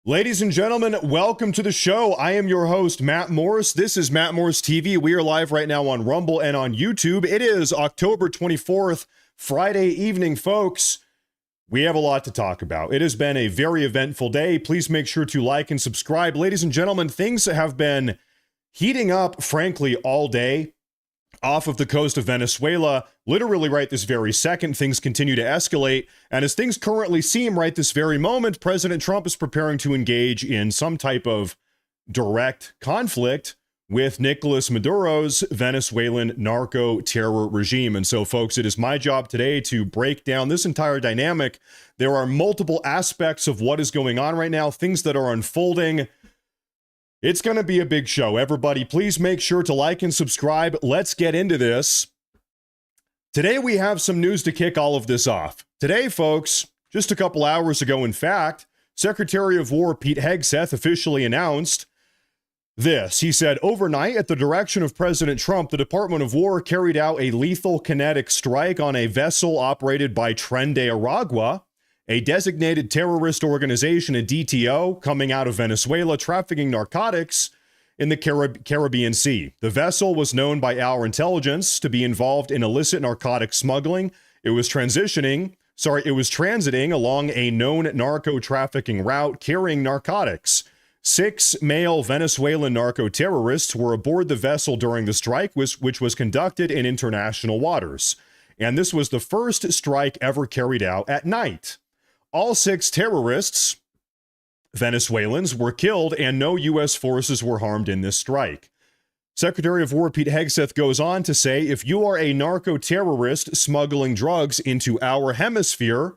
Ladies and gentlemen, welcome to the show. I am your host, Matt Morris. This is Matt Morris TV. We are live right now on Rumble and on YouTube. It is October 24th, Friday evening, folks. We have a lot to talk about. It has been a very eventful day. Please make sure to like and subscribe. Ladies and gentlemen, things have been heating up, frankly, all day off of the coast of Venezuela. Literally right this very second, things continue to escalate. And as things currently seem right this very moment, President Trump is preparing to engage in some type of direct conflict with Nicolas Maduro's Venezuelan narco-terror regime. And so, folks, it is my job today to break down this entire dynamic. There are multiple aspects of what is going on right now, things that are unfolding. It's going to be a big show. Everybody, please make sure to like and subscribe. Let's get into this. Today, we have some news to kick all of this off. Today, folks, just a couple hours ago, in fact, Secretary of War Pete Hegseth officially announced this. He said, overnight, at the direction of President Trump, the Department of War carried out a lethal kinetic strike on a vessel operated by Tren de Aragua, a designated terrorist organization, a DTO, coming out of Venezuela, trafficking narcotics in the Caribbean Sea. The vessel was known by our intelligence to be involved in illicit narcotic smuggling. It was transiting along a known narco trafficking route carrying narcotics. 6 male Venezuelan narco-terrorists were aboard the vessel during the strike, which was conducted in international waters. And this was the first strike ever carried out at night. All 6 terrorists, Venezuelans, were killed, and no U.S. forces were harmed in this strike. Secretary of War Pete Hegseth goes on to say, if you are a narco-terrorist smuggling drugs into our hemisphere,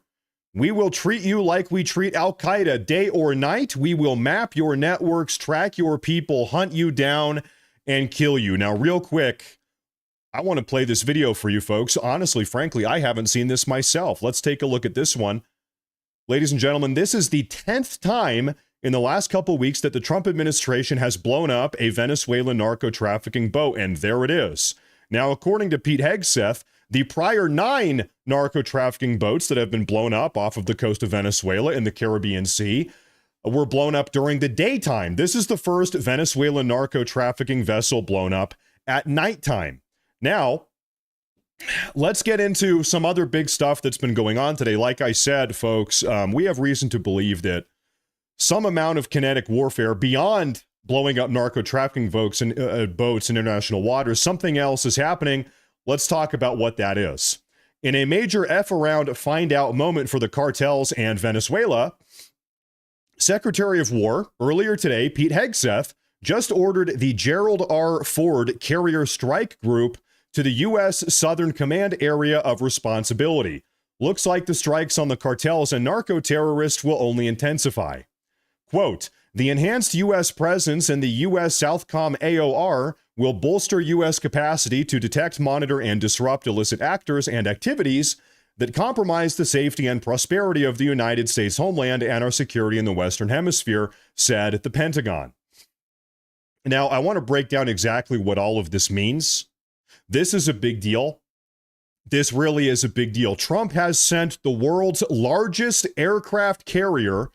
we will treat you like we treat Al-Qaeda. Day or night, we will map your networks, track your people, hunt you down, and kill you. Now, real quick, I want to play this video for you folks. Honestly, frankly, I haven't seen this myself. Let's take a look at this one. Ladies and gentlemen, this is the 10th time in the last couple weeks that the Trump administration has blown up a Venezuelan narco-trafficking boat, and there it is. Now, according to Pete Hegseth, the prior 9 narco-trafficking boats that have been blown up off of the coast of Venezuela in the Caribbean Sea were blown up during the daytime. This is the first Venezuelan narco-trafficking vessel blown up at nighttime. Now, let's get into some other big stuff that's been going on today. Like I said, folks, we have reason to believe that some amount of kinetic warfare beyond blowing up narco-trafficking boats in international waters, something else is happening. Let's talk about what that is. In a major F-around find-out moment for the cartels and Venezuela, Secretary of War, earlier today, Pete Hegseth, just ordered the Gerald R. Ford Carrier Strike Group to the U.S. Southern Command Area of Responsibility. Looks like the strikes on the cartels and narco-terrorists will only intensify. Quote, the enhanced U.S. presence in the U.S. Southcom AOR will bolster U.S. capacity to detect, monitor, and disrupt illicit actors and activities that compromise the safety and prosperity of the United States homeland and our security in the Western Hemisphere, said the Pentagon. Now, I want to break down exactly what all of this means. This is a big deal. This really is a big deal. Trump has sent the world's largest aircraft carrier,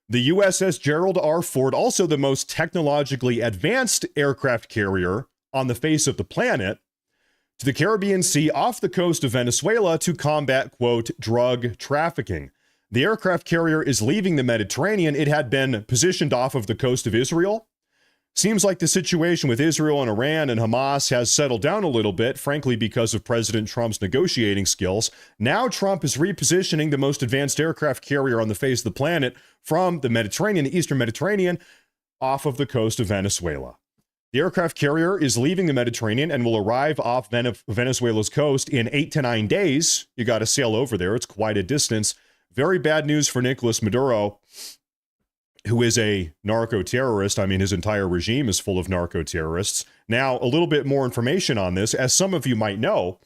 the USS Gerald R. Ford, also the most technologically advanced aircraft carrier on the face of the planet, to the Caribbean Sea off the coast of Venezuela to combat, quote, drug trafficking. The aircraft carrier is leaving the Mediterranean. It had been positioned off of the coast of Israel. Seems like the situation with Israel and Iran and Hamas has settled down a little bit, frankly, because of President Trump's negotiating skills. Now Trump is repositioning the most advanced aircraft carrier on the face of the planet from the Mediterranean, the Eastern Mediterranean, off of the coast of Venezuela. The aircraft carrier is leaving the Mediterranean and will arrive off Venezuela's coast in 8 to 9 days. You got to sail over there. It's quite a distance. Very bad news for Nicolas Maduro, who is a narco-terrorist. I mean, his entire regime is full of narco-terrorists. Now, a little bit more information on this. As some of you might know,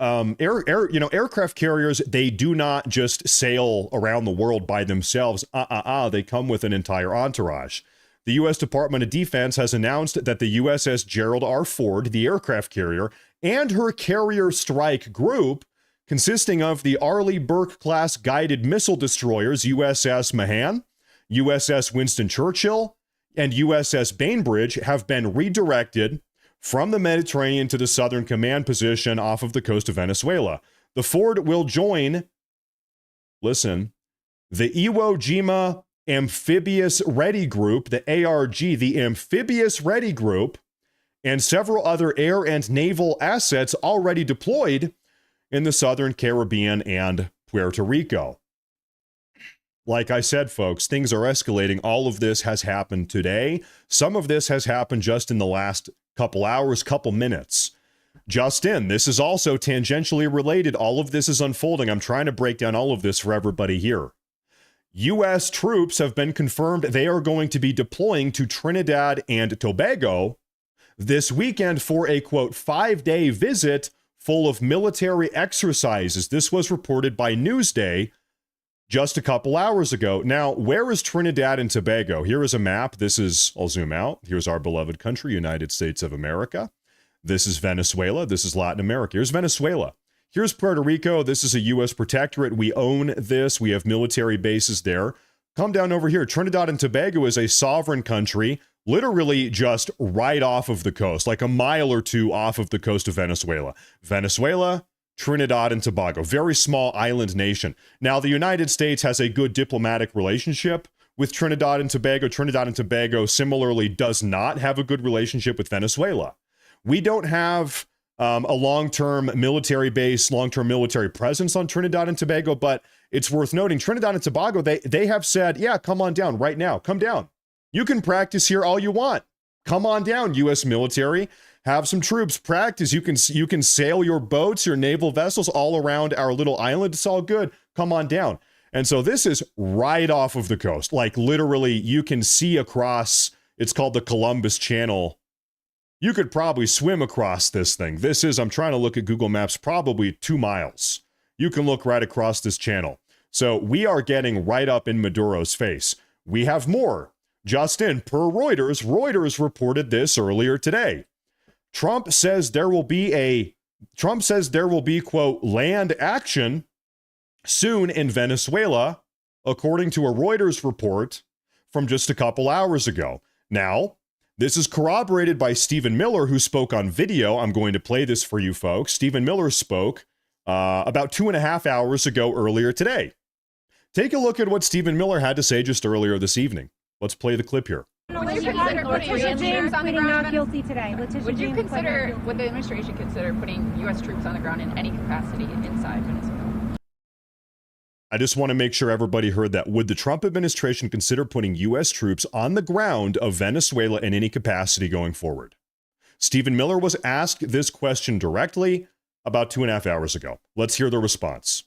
aircraft carriers, they do not just sail around the world by themselves. They come with an entire entourage. The U.S. Department of Defense has announced that the USS Gerald R. Ford, the aircraft carrier, and her carrier strike group, consisting of the Arleigh Burke-class guided missile destroyers USS Mahan, USS Winston Churchill and USS Bainbridge have been redirected from the Mediterranean to the Southern Command position off of the coast of Venezuela. The Ford will join, listen, the Iwo Jima Amphibious Ready Group, the ARG, the Amphibious Ready Group, and several other air and naval assets already deployed in the Southern Caribbean and Puerto Rico. Like I said, folks, things are escalating. All of this has happened today. Some of this has happened just in the last couple hours, couple minutes. Just in, this is also tangentially related. All of this is unfolding. I'm trying to break down all of this for everybody here. U.S. troops have been confirmed they are going to be deploying to Trinidad and Tobago this weekend for a, quote, 5-day visit full of military exercises. This was reported by Newsday just a couple hours ago. Now, where is Trinidad and Tobago? Here is a map. This is, I'll zoom out. Here's our beloved country, United States of America. This is Venezuela. This is Latin America. Here's Venezuela. Here's Puerto Rico. This is a U.S. protectorate. We own this. We have military bases there. Come down over here. Trinidad and Tobago is a sovereign country, literally just right off of the coast, like a mile or two off of the coast of Venezuela. Venezuela, Trinidad and Tobago, very small island nation. Now, the United States has a good diplomatic relationship with Trinidad and Tobago. Trinidad and Tobago similarly does not have a good relationship with Venezuela. We don't have a long-term military base, long-term military presence on Trinidad and Tobago, but it's worth noting Trinidad and Tobago, they have said, yeah, come on down right now. Come down. You can practice here all you want. Come on down, U.S. military. Have some troops practice. You can sail your boats, your naval vessels all around our little island. It's all good. Come on down. And so this is right off of the coast. Like literally you can see across, it's called the Columbus Channel. You could probably swim across this thing. This is, I'm trying to look at Google Maps, probably 2 miles. You can look right across this channel. So we are getting right up in Maduro's face. We have more. Just in, per Reuters reported this earlier today. Trump says there will be, quote, land action soon in Venezuela, according to a Reuters report from just a couple hours ago. Now, this is corroborated by Stephen Miller, who spoke on video. I'm going to play this for you folks. Stephen Miller spoke about 2.5 hours ago earlier today. Take a look at what Stephen Miller had to say just earlier this evening. Let's play the clip here. Would you consider putting U.S. on the ground? Not guilty today. Would the administration consider putting U.S. troops on the ground in any capacity inside Venezuela? I just want to make sure everybody heard that. Would the Trump administration consider putting U.S. troops on the ground of Venezuela in any capacity going forward? Stephen Miller was asked this question directly about 2.5 hours ago. Let's hear the response.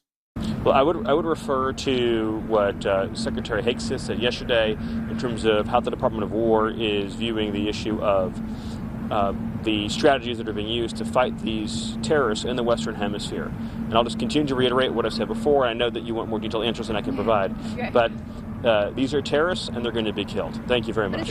Well, I would refer to what Secretary Higgs said yesterday in terms of how the Department of War is viewing the issue of the strategies that are being used to fight these terrorists in the Western Hemisphere. And I'll just continue to reiterate what I've said before. I know that you want more detailed answers than I can provide, but these are terrorists and they're going to be killed. Thank you very much.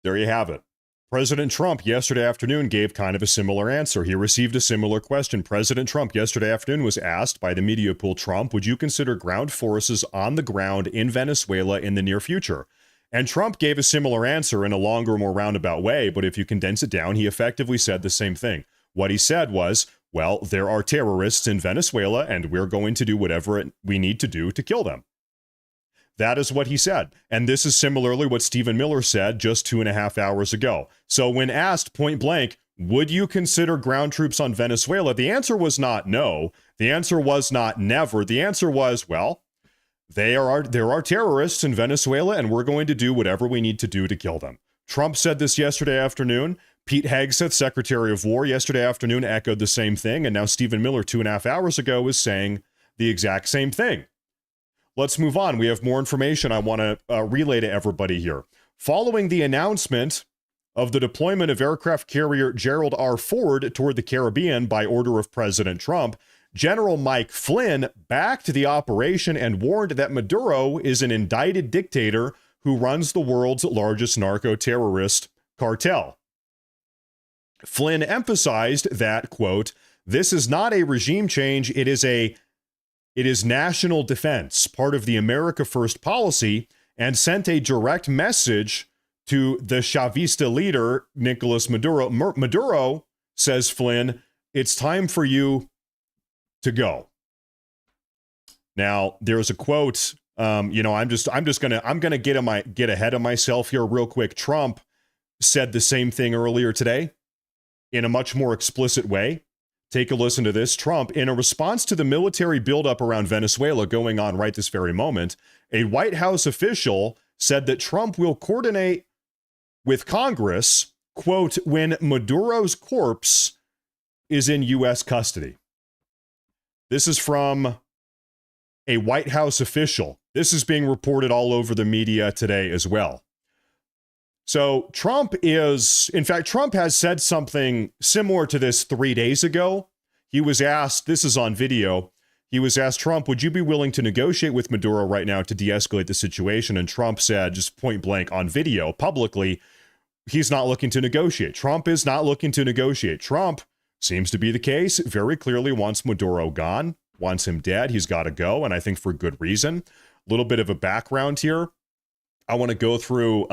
There you have it. President Trump yesterday afternoon gave kind of a similar answer. He received a similar question. President Trump yesterday afternoon was asked by the media pool, Trump, would you consider ground forces on the ground in Venezuela in the near future? And Trump gave a similar answer in a longer, more roundabout way, but if you condense it down, he effectively said the same thing. What he said was, well, there are terrorists in Venezuela, and we're going to do whatever we need to do to kill them. That is what he said. And this is similarly what Stephen Miller said just 2.5 hours ago. So when asked point blank, would you consider ground troops on Venezuela? The answer was not no. The answer was not never. The answer was, well, there are terrorists in Venezuela, and we're going to do whatever we need to do to kill them. Trump said this yesterday afternoon. Pete Hegseth, Secretary of War, yesterday afternoon echoed the same thing. And now Stephen Miller 2.5 hours ago is saying the exact same thing. Let's move on. We have more information I want to relay to everybody here. Following the announcement of the deployment of aircraft carrier Gerald R. Ford toward the Caribbean by order of President Trump, General Mike Flynn backed the operation and warned that Maduro is an indicted dictator who runs the world's largest narco-terrorist cartel. Flynn emphasized that, quote, this is not a regime change, it is a It is national defense, part of the America First policy, and sent a direct message to the Chavista leader, Nicolas Maduro. Maduro, says Flynn, it's time for you to go. Now, there's a quote, I'm gonna get ahead of myself here real quick. Trump said the same thing earlier today in a much more explicit way. Take a listen to this. Trump, in a response to the military buildup around Venezuela going on right this very moment, a White House official said that Trump will coordinate with Congress, quote, when Maduro's corpse is in U.S. custody. This is from a White House official. This is being reported all over the media today as well. So Trump has said something similar to this 3 days ago. He was asked, this is on video, he was asked, Trump, would you be willing to negotiate with Maduro right now to de-escalate the situation? And Trump said, just point blank on video, publicly, he's not looking to negotiate. Trump is not looking to negotiate. Trump, seems to be the case, very clearly wants Maduro gone, wants him dead. He's got to go, and I think for good reason. A little bit of a background here. I want to go through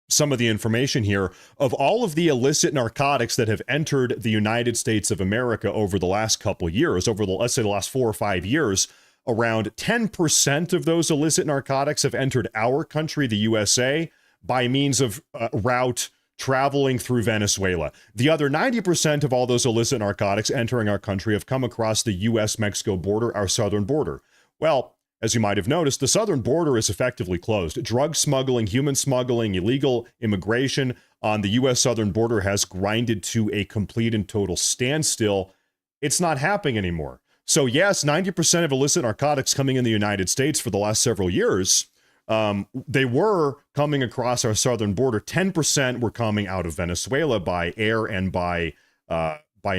some of the information here of all of the illicit narcotics that have entered the United States of America over the last couple years, let's say the last 4 or 5 years. Around 10% of those illicit narcotics have entered our country, the USA, by means of route traveling through Venezuela. The other 90% of all those illicit narcotics entering our country have come across the US-Mexico border, our southern border. Well, as you might have noticed, the southern border is effectively closed. Drug smuggling, human smuggling, illegal immigration on the U.S. southern border has grinded to a complete and total standstill. It's not happening anymore. So yes, 90% of illicit narcotics coming in the United States for the last several years, they were coming across our southern border. 10% were coming out of Venezuela by air and by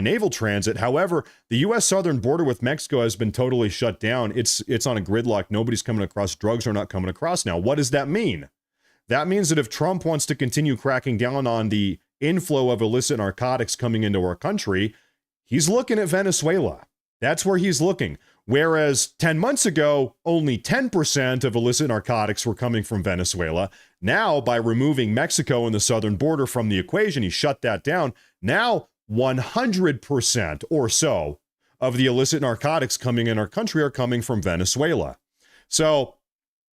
naval transit. However, the U.S. southern border with Mexico has been totally shut down. It's on a gridlock. Nobody's coming across. Drugs are not coming across now. What does that mean? That means that if Trump wants to continue cracking down on the inflow of illicit narcotics coming into our country, he's looking at Venezuela. That's where he's looking. Whereas 10 months ago, only 10% of illicit narcotics were coming from Venezuela. Now, by removing Mexico and the southern border from the equation, he shut that down. Now, 100% or so of the illicit narcotics coming in our country are coming from Venezuela. So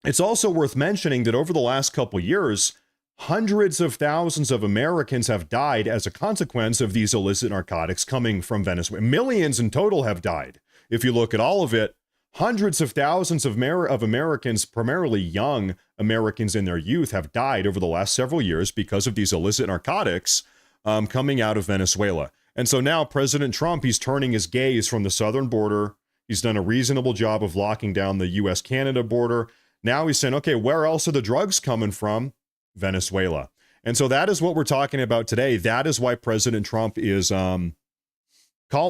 it's also worth mentioning that over the last couple years, hundreds of thousands of Americans have died as a consequence of these illicit narcotics coming from Venezuela. Millions in total have died. If you look at all of it, hundreds of thousands of Americans, primarily young Americans in their youth, have died over the last several years because of these illicit narcotics coming out of Venezuela. And so now President Trump, he's turning his gaze from the southern border. He's done a reasonable job of locking down the U.S.-Canada border. Now he's saying, okay, where else are the drugs coming from? Venezuela. And so that is what we're talking about today. That is why President Trump is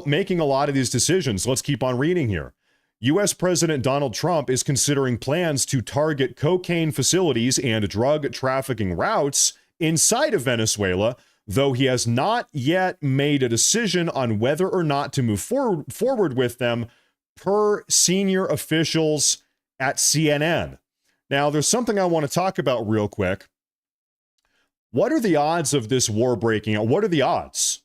making a lot of these decisions. Let's keep on reading here. U.S. President Donald Trump is considering plans to target cocaine facilities and drug trafficking routes inside of Venezuela, though he has not yet made a decision on whether or not to move forward with them, per senior officials at CNN. Now, there's something I want to talk about real quick. What are the odds of this war breaking out? What are the odds?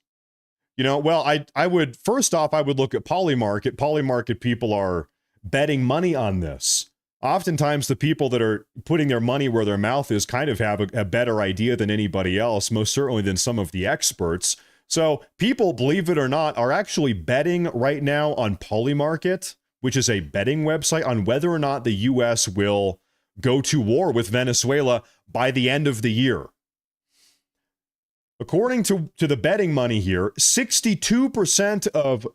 Well, I would, first off, I would look at Polymarket. Polymarket people are betting money on this. Oftentimes, the people that are putting their money where their mouth is kind of have a better idea than anybody else, most certainly than some of the experts. So people, believe it or not, are actually betting right now on Polymarket, which is a betting website, on whether or not the U.S. will go to war with Venezuela by the end of the year. According to the betting money here, 62% of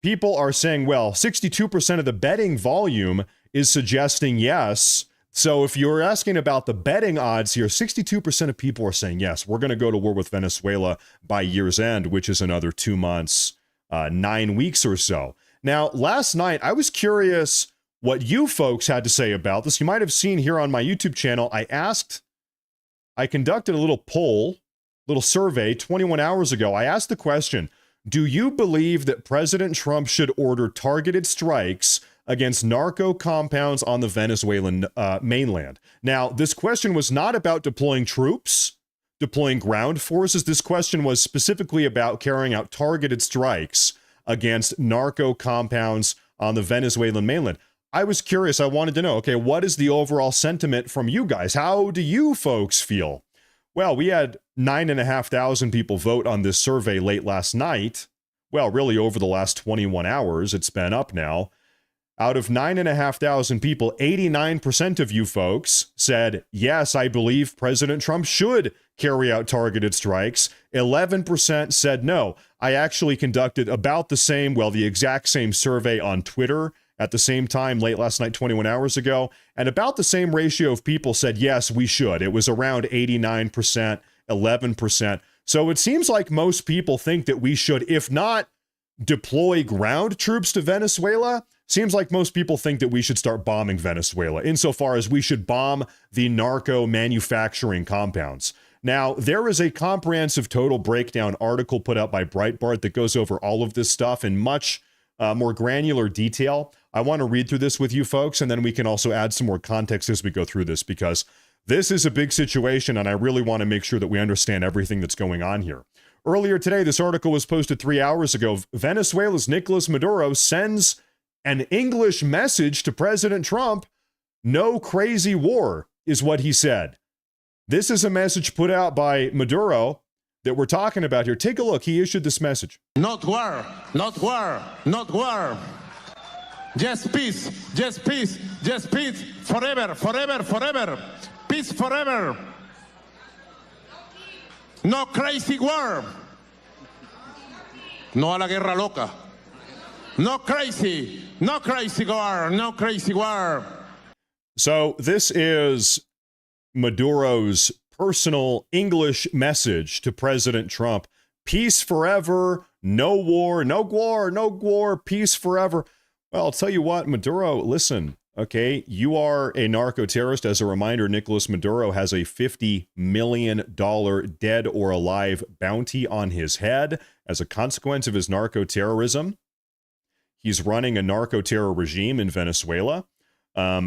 people are saying, well, 62% of the betting volume is suggesting yes. So if you're asking about the betting odds here, 62% of people are saying yes, we're going to go to war with Venezuela by year's end, which is another 2 months, 9 weeks or so. Now, last night, I was curious what you folks had to say about this. You might have seen here on my YouTube channel, I conducted a little poll, little survey 21 hours ago. I asked the question, do you believe that President Trump should order targeted strikes against narco compounds on the Venezuelan mainland. Now, this question was not about deploying troops, deploying ground forces. This question was specifically about carrying out targeted strikes against narco compounds on the Venezuelan mainland. I was curious. I wanted to know, okay, what is the overall sentiment from you guys? How do you folks feel? Well, we had 9,500 people vote on this survey late last night. Well, really over the last 21 hours, it's been up now. Out of 9,500 people, 89% of you folks said, yes, I believe President Trump should carry out targeted strikes. 11% said no. I actually conducted about the same, well, the exact same survey on Twitter at the same time late last night, 21 hours ago, and about the same ratio of people said, yes, we should. It was around 89%, 11%. So it seems like most people think that we should, if not deploy ground troops to Venezuela, seems like most people think that we should start bombing Venezuela, insofar as we should bomb the narco manufacturing compounds. Now, there is a comprehensive total breakdown article put out by Breitbart that goes over all of this stuff in much more granular detail. I want to read through this with you folks, and then we can also add some more context as we go through this, because this is a big situation, and I really want to make sure that we understand everything that's going on here. Earlier today, this article was posted 3 hours ago. Venezuela's Nicolas Maduro sends an English message to President Trump. No crazy war, is what he said. This is a message put out by Maduro that we're talking about here. Take a look. He issued this message. Not war, not war, not war. Just peace, just peace, just peace. Forever, forever, forever. Peace forever. No crazy war. No a la guerra loca. No crazy war, no crazy war. So this is Maduro's personal English message to President Trump. Peace forever, no war, no war, no war, peace forever. Well, I'll tell you what, Maduro, listen, okay, you are a narco-terrorist. As a reminder, Nicolas Maduro has a $50 million dead or alive bounty on his head as a consequence of his narco-terrorism. He's running a narco-terror regime in Venezuela.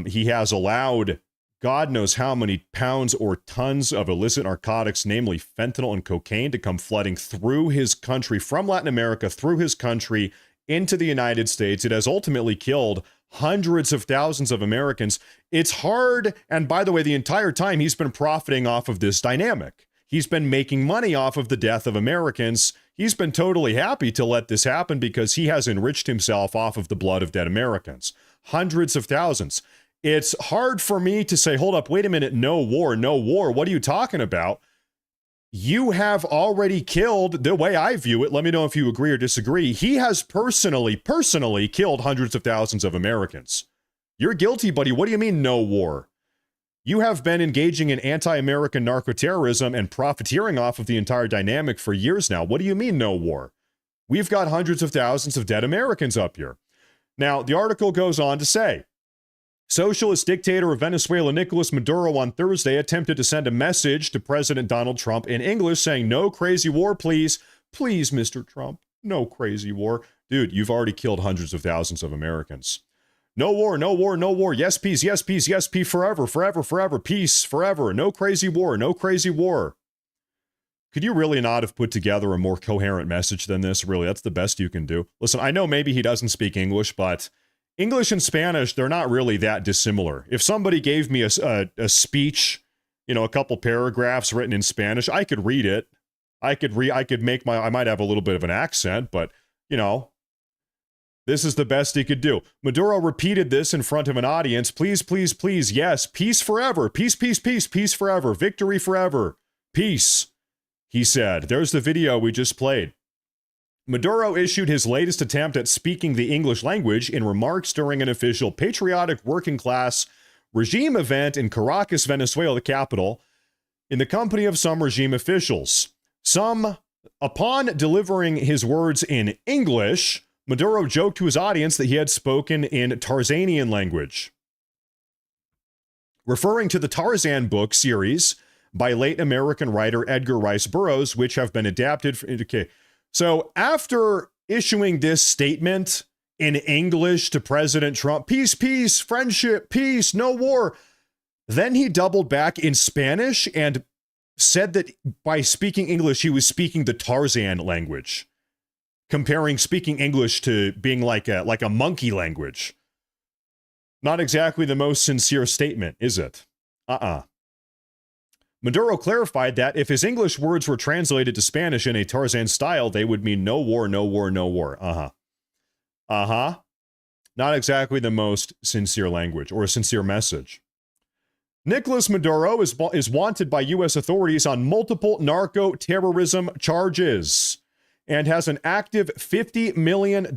He has allowed God knows how many pounds or tons of illicit narcotics, namely fentanyl and cocaine, to come flooding through his country, from Latin America, through his country, into the United States. It has ultimately killed hundreds of thousands of Americans. It's hard, and by the way, the entire time he's been profiting off of this dynamic. He's been making money off of the death of Americans. He's been totally happy to let this happen because he has enriched himself off of the blood of dead Americans. Hundreds of thousands. It's hard for me to say, hold up, wait a minute, no war, no war. What are you talking about? You have already killed, the way I view it, let me know if you agree or disagree, he has personally killed hundreds of thousands of Americans. You're guilty, buddy. What do you mean, no war? You have been engaging in anti-American narco-terrorism and profiteering off of the entire dynamic for years now. What do you mean, no war? We've got hundreds of thousands of dead Americans up here. Now, the article goes on to say, socialist dictator of Venezuela Nicolas Maduro on Thursday attempted to send a message to President Donald Trump in English saying, no crazy war, please. Please, Mr. Trump, no crazy war. Dude, you've already killed hundreds of thousands of Americans. No war, no war, no war. Yes, peace, yes, peace, yes, peace, forever, forever, forever. Peace, forever. No crazy war, no crazy war. Could you really not have put together a more coherent message than this? Really, that's the best you can do. Listen, I know maybe he doesn't speak English, but English and Spanish, they're not really that dissimilar. If somebody gave me a speech, you know, a couple paragraphs written in Spanish, I could read it. I might have a little bit of an accent, but, you know, this is the best he could do. Maduro repeated this in front of an audience. Please, please, please, yes, peace forever. Peace, peace, peace, peace forever. Victory forever. Peace, he said. There's the video we just played. Maduro issued his latest attempt at speaking the English language in remarks during an official patriotic working class regime event in Caracas, Venezuela, the capital, in the company of some regime officials. Upon delivering his words in English, Maduro joked to his audience that he had spoken in Tarzanian language, referring to the Tarzan book series by late American writer Edgar Rice Burroughs, which have been adapted for... Okay. So after issuing this statement in English to President Trump, peace, peace, friendship, peace, no war. Then he doubled back in Spanish and said that by speaking English, he was speaking the Tarzan language, comparing speaking English to being like a monkey language. Not exactly the most sincere statement, is it? Maduro clarified that if his English words were translated to Spanish in a Tarzan style, they would mean no war, no war, no war. Not exactly the most sincere language or a sincere message. Nicolas Maduro is wanted by U.S. authorities on multiple narco-terrorism charges and has an active $50 million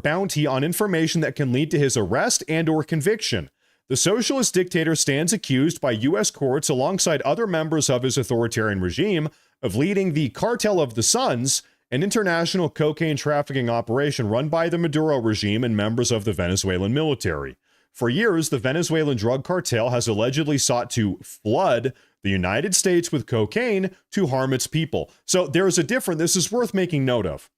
bounty on information that can lead to his arrest and or conviction. The socialist dictator stands accused by U.S. courts alongside other members of his authoritarian regime of leading the Cartel of the Suns, an international cocaine trafficking operation run by the Maduro regime and members of the Venezuelan military. For years, the Venezuelan drug cartel has allegedly sought to flood the United States with cocaine to harm its people. So there's a difference. This is worth making note of.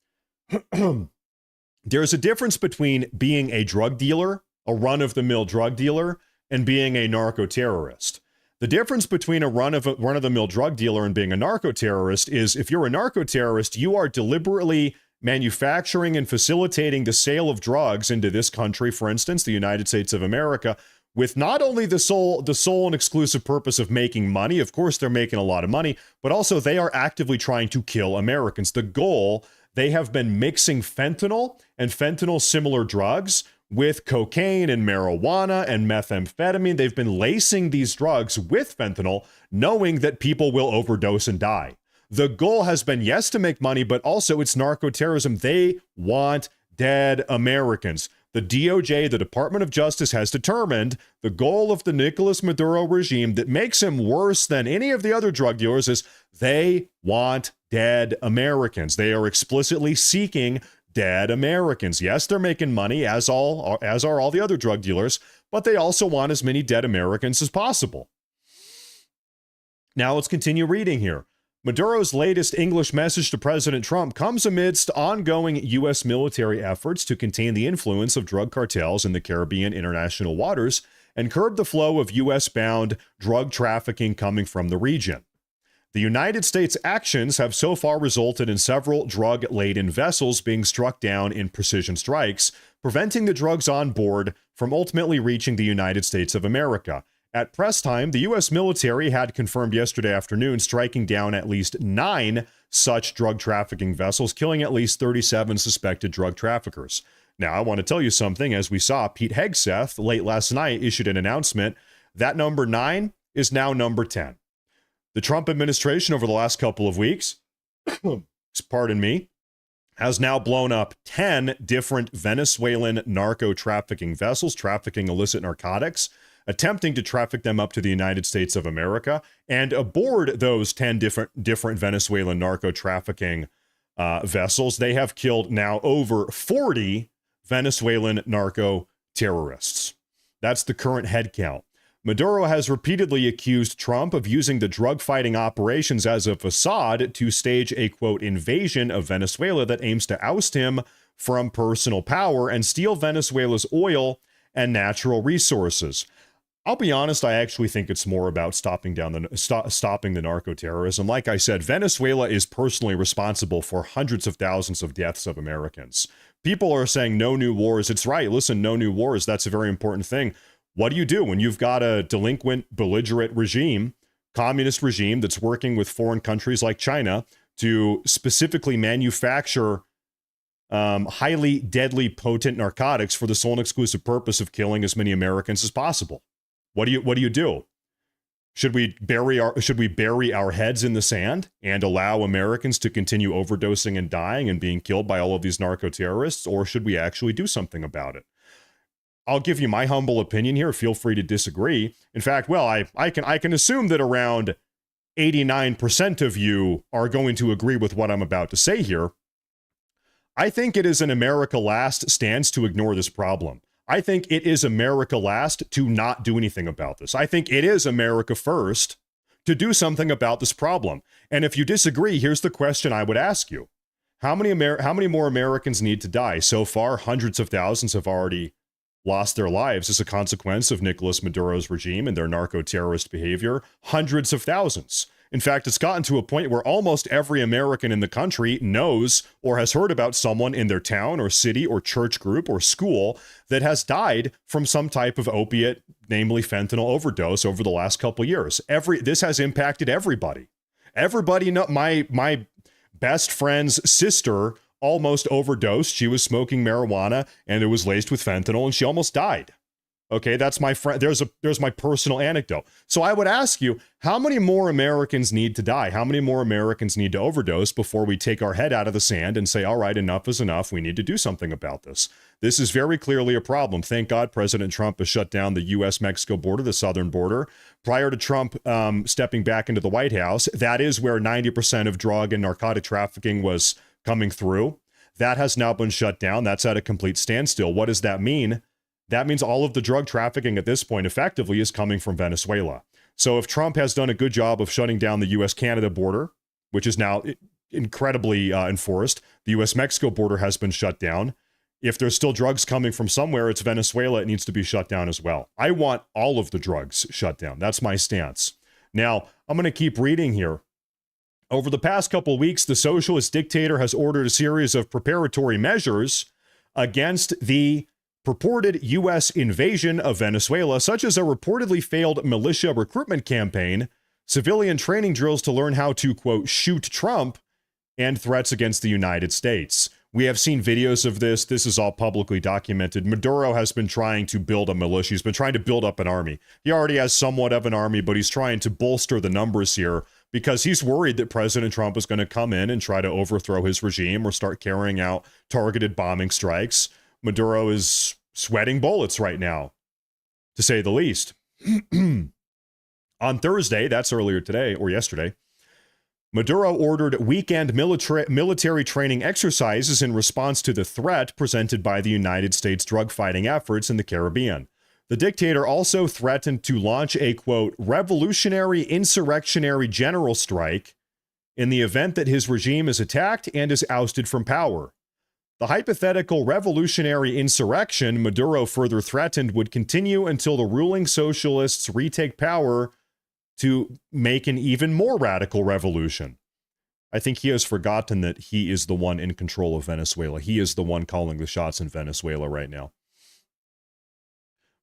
There's a difference between being a drug dealer, a run-of-the-mill drug dealer, and being a narco-terrorist. The difference between a run-of-the-mill drug dealer and being a narco-terrorist is if you're a narco-terrorist, you are deliberately manufacturing and facilitating the sale of drugs into this country, for instance, the United States of America, with not only the sole and exclusive purpose of making money. Of course, they're making a lot of money, but also they are actively trying to kill Americans. The goal, they have been mixing fentanyl and fentanyl-similar drugs with cocaine and marijuana and methamphetamine. They've been lacing these drugs with fentanyl, knowing that people will overdose and die. The goal has been, yes, to make money, but also it's narco-terrorism. They want dead Americans. The DOJ, the Department of Justice, has determined the goal of the Nicolas Maduro regime that makes him worse than any of the other drug dealers is they want dead Americans. They are explicitly seeking dead Americans. Yes, they're making money, as are all the other drug dealers, but they also want as many dead Americans as possible. Now let's continue reading here. Maduro's latest English message to President Trump comes amidst ongoing U.S. military efforts to contain the influence of drug cartels in the Caribbean international waters and curb the flow of U.S.-bound drug trafficking coming from the region. The United States' actions have so far resulted in several drug-laden vessels being struck down in precision strikes, preventing the drugs on board from ultimately reaching the United States of America. At press time, the U.S. military had confirmed yesterday afternoon striking down at least 9 such drug trafficking vessels, killing at least 37 suspected drug traffickers. Now, I want to tell you something. As we saw, Pete Hegseth late last night issued an announcement that number 9 is now number 10. The Trump administration over the last couple of weeks, pardon me, has now blown up 10 different Venezuelan narco trafficking vessels, trafficking illicit narcotics, attempting to traffic them up to the United States of America. And aboard those 10 different Venezuelan narco trafficking vessels, they have killed now over 40 Venezuelan narco terrorists. That's the current head count. Maduro has repeatedly accused Trump of using the drug-fighting operations as a facade to stage a, quote, invasion of Venezuela that aims to oust him from personal power and steal Venezuela's oil and natural resources. I'll be honest, I actually think it's more about stopping the narco-terrorism. Like I said, Venezuela is personally responsible for hundreds of thousands of deaths of Americans. People are saying no new wars. It's right. Listen, no new wars. That's a very important thing. What do you do when you've got a delinquent, belligerent regime, communist regime that's working with foreign countries like China to specifically manufacture highly deadly, potent narcotics for the sole and exclusive purpose of killing as many Americans as possible? What do you do? Should we bury our heads in the sand and allow Americans to continue overdosing and dying and being killed by all of these narco terrorists, or should we actually do something about it? I'll give you my humble opinion here. Feel free to disagree. In fact, well, I can assume that around 89% of you are going to agree with what I'm about to say here. I think it is an America Last stance to ignore this problem. I think it is America Last to not do anything about this. I think it is America First to do something about this problem. And if you disagree, here's the question I would ask you. How many more Americans need to die? So far, hundreds of thousands have already lost their lives as a consequence of Nicolas Maduro's regime and their narco-terrorist behavior. Hundreds of thousands. In fact, it's gotten to a point where almost every American in the country knows or has heard about someone in their town or city or church group or school that has died from some type of opiate, namely fentanyl overdose over the last couple of years. This has impacted everybody. Everybody know my best friend's sister almost overdosed. She was smoking marijuana and it was laced with fentanyl and she almost died. Okay, that's my friend. There's my personal anecdote. So I would ask you, how many more Americans need to die? How many more Americans need to overdose before we take our head out of the sand and say, all right, enough is enough. We need to do something about this. This is very clearly a problem. Thank God President Trump has shut down the U.S.-Mexico border, the southern border. Prior to Trump stepping back into the White House, that is where 90% of drug and narcotic trafficking was coming through. That has now been shut down. That's at a complete standstill. What does that mean? That means all of the drug trafficking at this point effectively is coming from Venezuela. So if Trump has done a good job of shutting down the U.S.-Canada border, which is now incredibly enforced, the U.S.-Mexico border has been shut down. If there's still drugs coming from somewhere, it's Venezuela. It needs to be shut down as well. I want all of the drugs shut down. That's my stance. Now, I'm going to keep reading here. Over the past couple of weeks, the socialist dictator has ordered a series of preparatory measures against the purported U.S. invasion of Venezuela, such as a reportedly failed militia recruitment campaign, civilian training drills to learn how to, quote, shoot Trump, and threats against the United States. We have seen videos of this. This is all publicly documented. Maduro has been trying to build a militia. He's been trying to build up an army. He already has somewhat of an army, but he's trying to bolster the numbers here because he's worried that President Trump is going to come in and try to overthrow his regime or start carrying out targeted bombing strikes. Maduro is sweating bullets right now, to say the least. On Thursday, that's earlier today or yesterday, Maduro ordered weekend military training exercises in response to the threat presented by the United States drug-fighting efforts in the Caribbean. The dictator also threatened to launch a, quote, revolutionary insurrectionary general strike in the event that his regime is attacked and is ousted from power. The hypothetical revolutionary insurrection, Maduro further threatened, would continue until the ruling socialists retake power to make an even more radical revolution. I think he has forgotten that he is the one in control of Venezuela. He is the one calling the shots in Venezuela right now.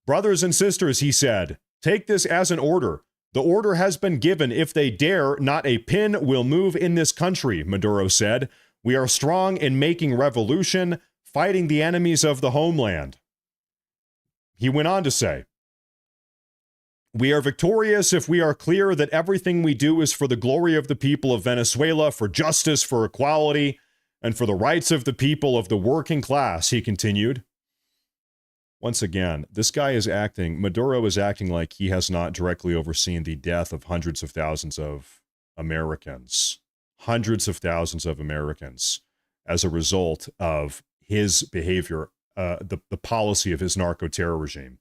Brothers and sisters, he said, take this as an order. The order has been given. If they dare, not a pin will move in this country, Maduro said. We are strong in making revolution, fighting the enemies of the homeland. He went on to say, we are victorious if we are clear that everything we do is for the glory of the people of Venezuela, for justice, for equality, and for the rights of the people of the working class, he continued. Once again, this guy is acting, Maduro is acting like he has not directly overseen the death of hundreds of thousands of Americans. Hundreds of thousands of Americans as a result of his behavior, the policy of his narco-terror regime.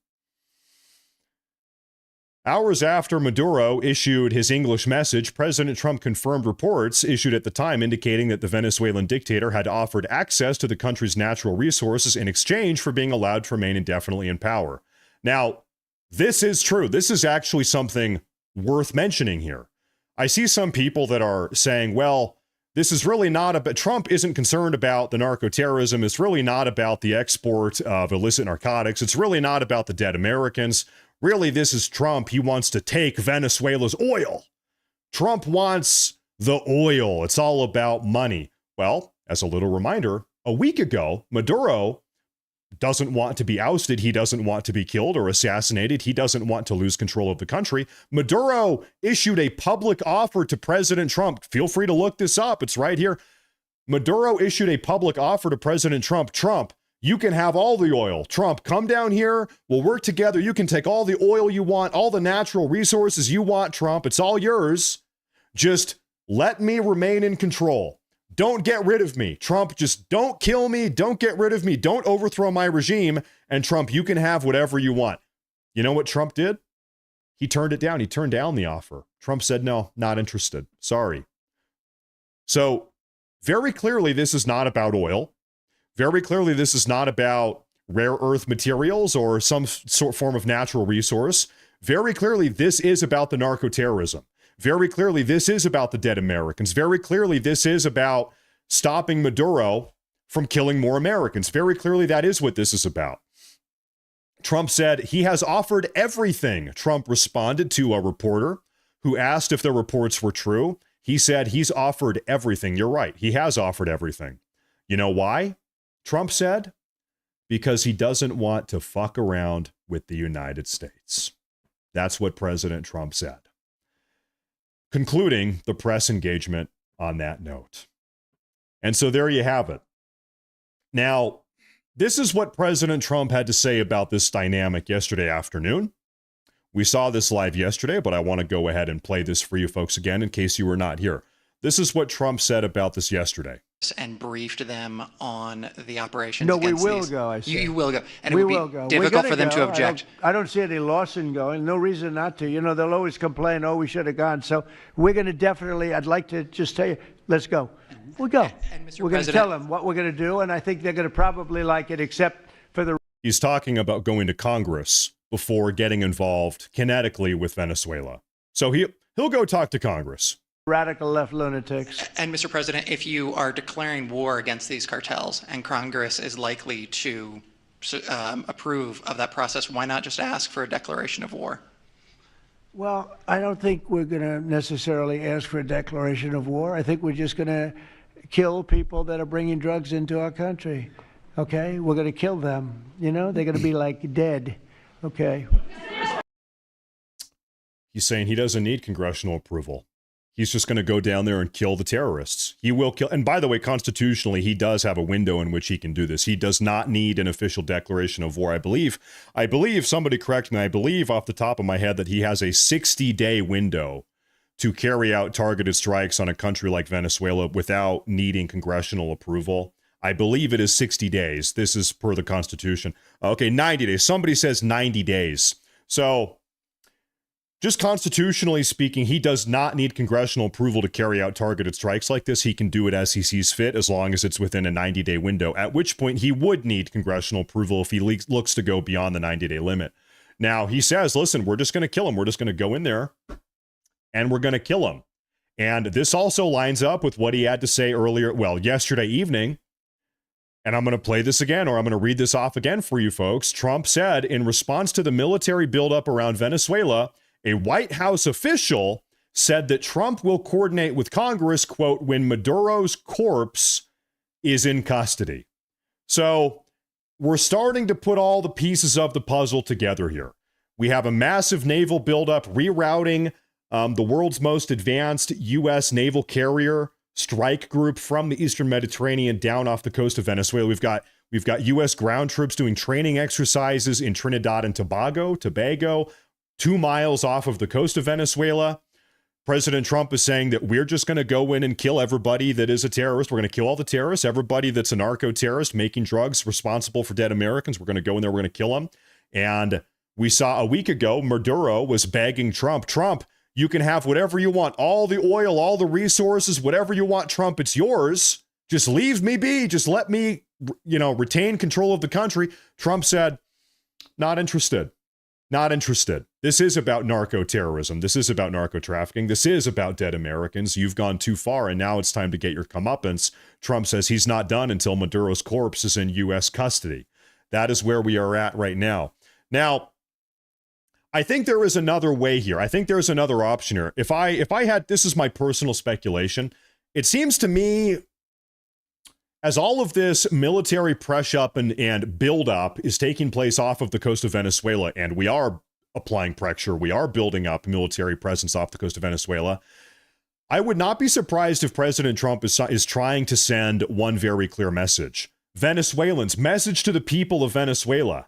Hours after Maduro issued his English message, President Trump confirmed reports issued at the time indicating that the Venezuelan dictator had offered access to the country's natural resources in exchange for being allowed to remain indefinitely in power. Now, this is true. This is actually something worth mentioning here. I see some people that are saying, well, this is really not about, Trump isn't concerned about the narco-terrorism. It's really not about the export of illicit narcotics. It's really not about the dead Americans. Really, this is Trump. He wants to take Venezuela's oil. Trump wants the oil. It's all about money. Well, as a little reminder, a week ago, Maduro doesn't want to be ousted. He doesn't want to be killed or assassinated. He doesn't want to lose control of the country. Maduro issued a public offer to President Trump. Feel free to look this up. It's right here. Maduro issued a public offer to President Trump. Trump, you can have all the oil. Trump, come down here. We'll work together. You can take all the oil you want, all the natural resources you want, Trump. It's all yours. Just let me remain in control. Don't get rid of me. Trump, just don't kill me. Don't get rid of me. Don't overthrow my regime. And Trump, you can have whatever you want. You know what Trump did? He turned it down. He turned down the offer. Trump said, no, not interested. Sorry. So Very clearly, this is not about oil. Very clearly, this is not about rare earth materials or some form of natural resource. Very clearly, this is about the narco-terrorism. Very clearly, this is about the dead Americans. Very clearly, this is about stopping Maduro from killing more Americans. Very clearly, that is what this is about. Trump said he has offered everything. Trump responded to a reporter who asked if the reports were true. He said he's offered everything. You're right. He has offered everything. You know why? Trump said, because he doesn't want to fuck around with the United States. That's what President Trump said. Concluding the press engagement on that note. And so there you have it. Now, this is what President Trump had to say about this dynamic yesterday afternoon. We saw this live yesterday, but I want to go ahead and play this for you folks again in case you were not here. This is what Trump said about this yesterday. And briefed them on the operations. No, we will go. I said. You will go, and we it would will be go. difficult for them to object. I don't see any loss in going. No reason not to. You know, they'll always complain, oh, we should have gone. So we're going to definitely, I'd like to just tell you, let's go. We'll go. And Mr. We're going to tell them what we're going to do, and I think they're going to probably like it, except for the... He's talking about going to Congress before getting involved kinetically with Venezuela. So he'll go talk to Congress. Radical left lunatics. And Mr. President, if you are declaring war against these cartels and Congress is likely to approve of that process, why not just ask for a declaration of war? Well, I don't think we're going to necessarily ask for a declaration of war. I think we're just going to kill people that are bringing drugs into our country. Okay? We're going to kill them. You know, they're going to be like dead. Okay? He's saying he doesn't need congressional approval. He's just going to go down there and kill the terrorists. He will kill. And by the way, constitutionally, he does have a window in which he can do this. He does not need an official declaration of war. I believe, somebody correct me, I believe off the top of my head that he has a 60-day window to carry out targeted strikes on a country like Venezuela without needing congressional approval. I believe it is 60 days. This is per the Constitution. Okay, 90 days. Somebody says 90 days. So... just constitutionally speaking, he does not need congressional approval to carry out targeted strikes like this. He can do it as he sees fit, as long as it's within a 90-day window, at which point he would need congressional approval if he looks to go beyond the 90-day limit. Now, he says, listen, we're just going to kill him. We're just going to go in there and we're going to kill him. And this also lines up with what he had to say earlier, yesterday evening. And I'm going to play this again, or I'm going to read this off again for you folks. Trump said, in response to the military buildup around Venezuela, a White House official said that Trump will coordinate with Congress, quote, when Maduro's corpse is in custody. So we're starting to put all the pieces of the puzzle together here. We have a massive naval buildup, rerouting the world's most advanced U.S. naval carrier strike group from the Eastern Mediterranean down off the coast of Venezuela. We've got U.S. ground troops doing training exercises in Trinidad and Tobago, 2 miles off of the coast of Venezuela. President Trump is saying that we're just going to go in and kill everybody that is a terrorist. We're going to kill all the terrorists, everybody that's a narco-terrorist making drugs responsible for dead Americans. We're going to go in there, we're going to kill them. And we saw a week ago, Maduro was begging Trump, you can have whatever you want, all the oil, all the resources, whatever you want, Trump, it's yours. Just leave me be. Just let me, retain control of the country. Trump said, not interested. Not interested. This is about narco-terrorism. This is about narco-trafficking. This is about dead Americans. You've gone too far, and now it's time to get your comeuppance. Trump says he's not done until Maduro's corpse is in U.S. custody. That is where we are at right now. Now, I think there is another way here. I think there's another option here. If I had, this is my personal speculation, it seems to me, as all of this military press up and build up is taking place off of the coast of Venezuela, and we are applying pressure, we are building up military presence off the coast of Venezuela, I would not be surprised if President Trump is trying to send one very clear message. Venezuelans, message to the people of Venezuela.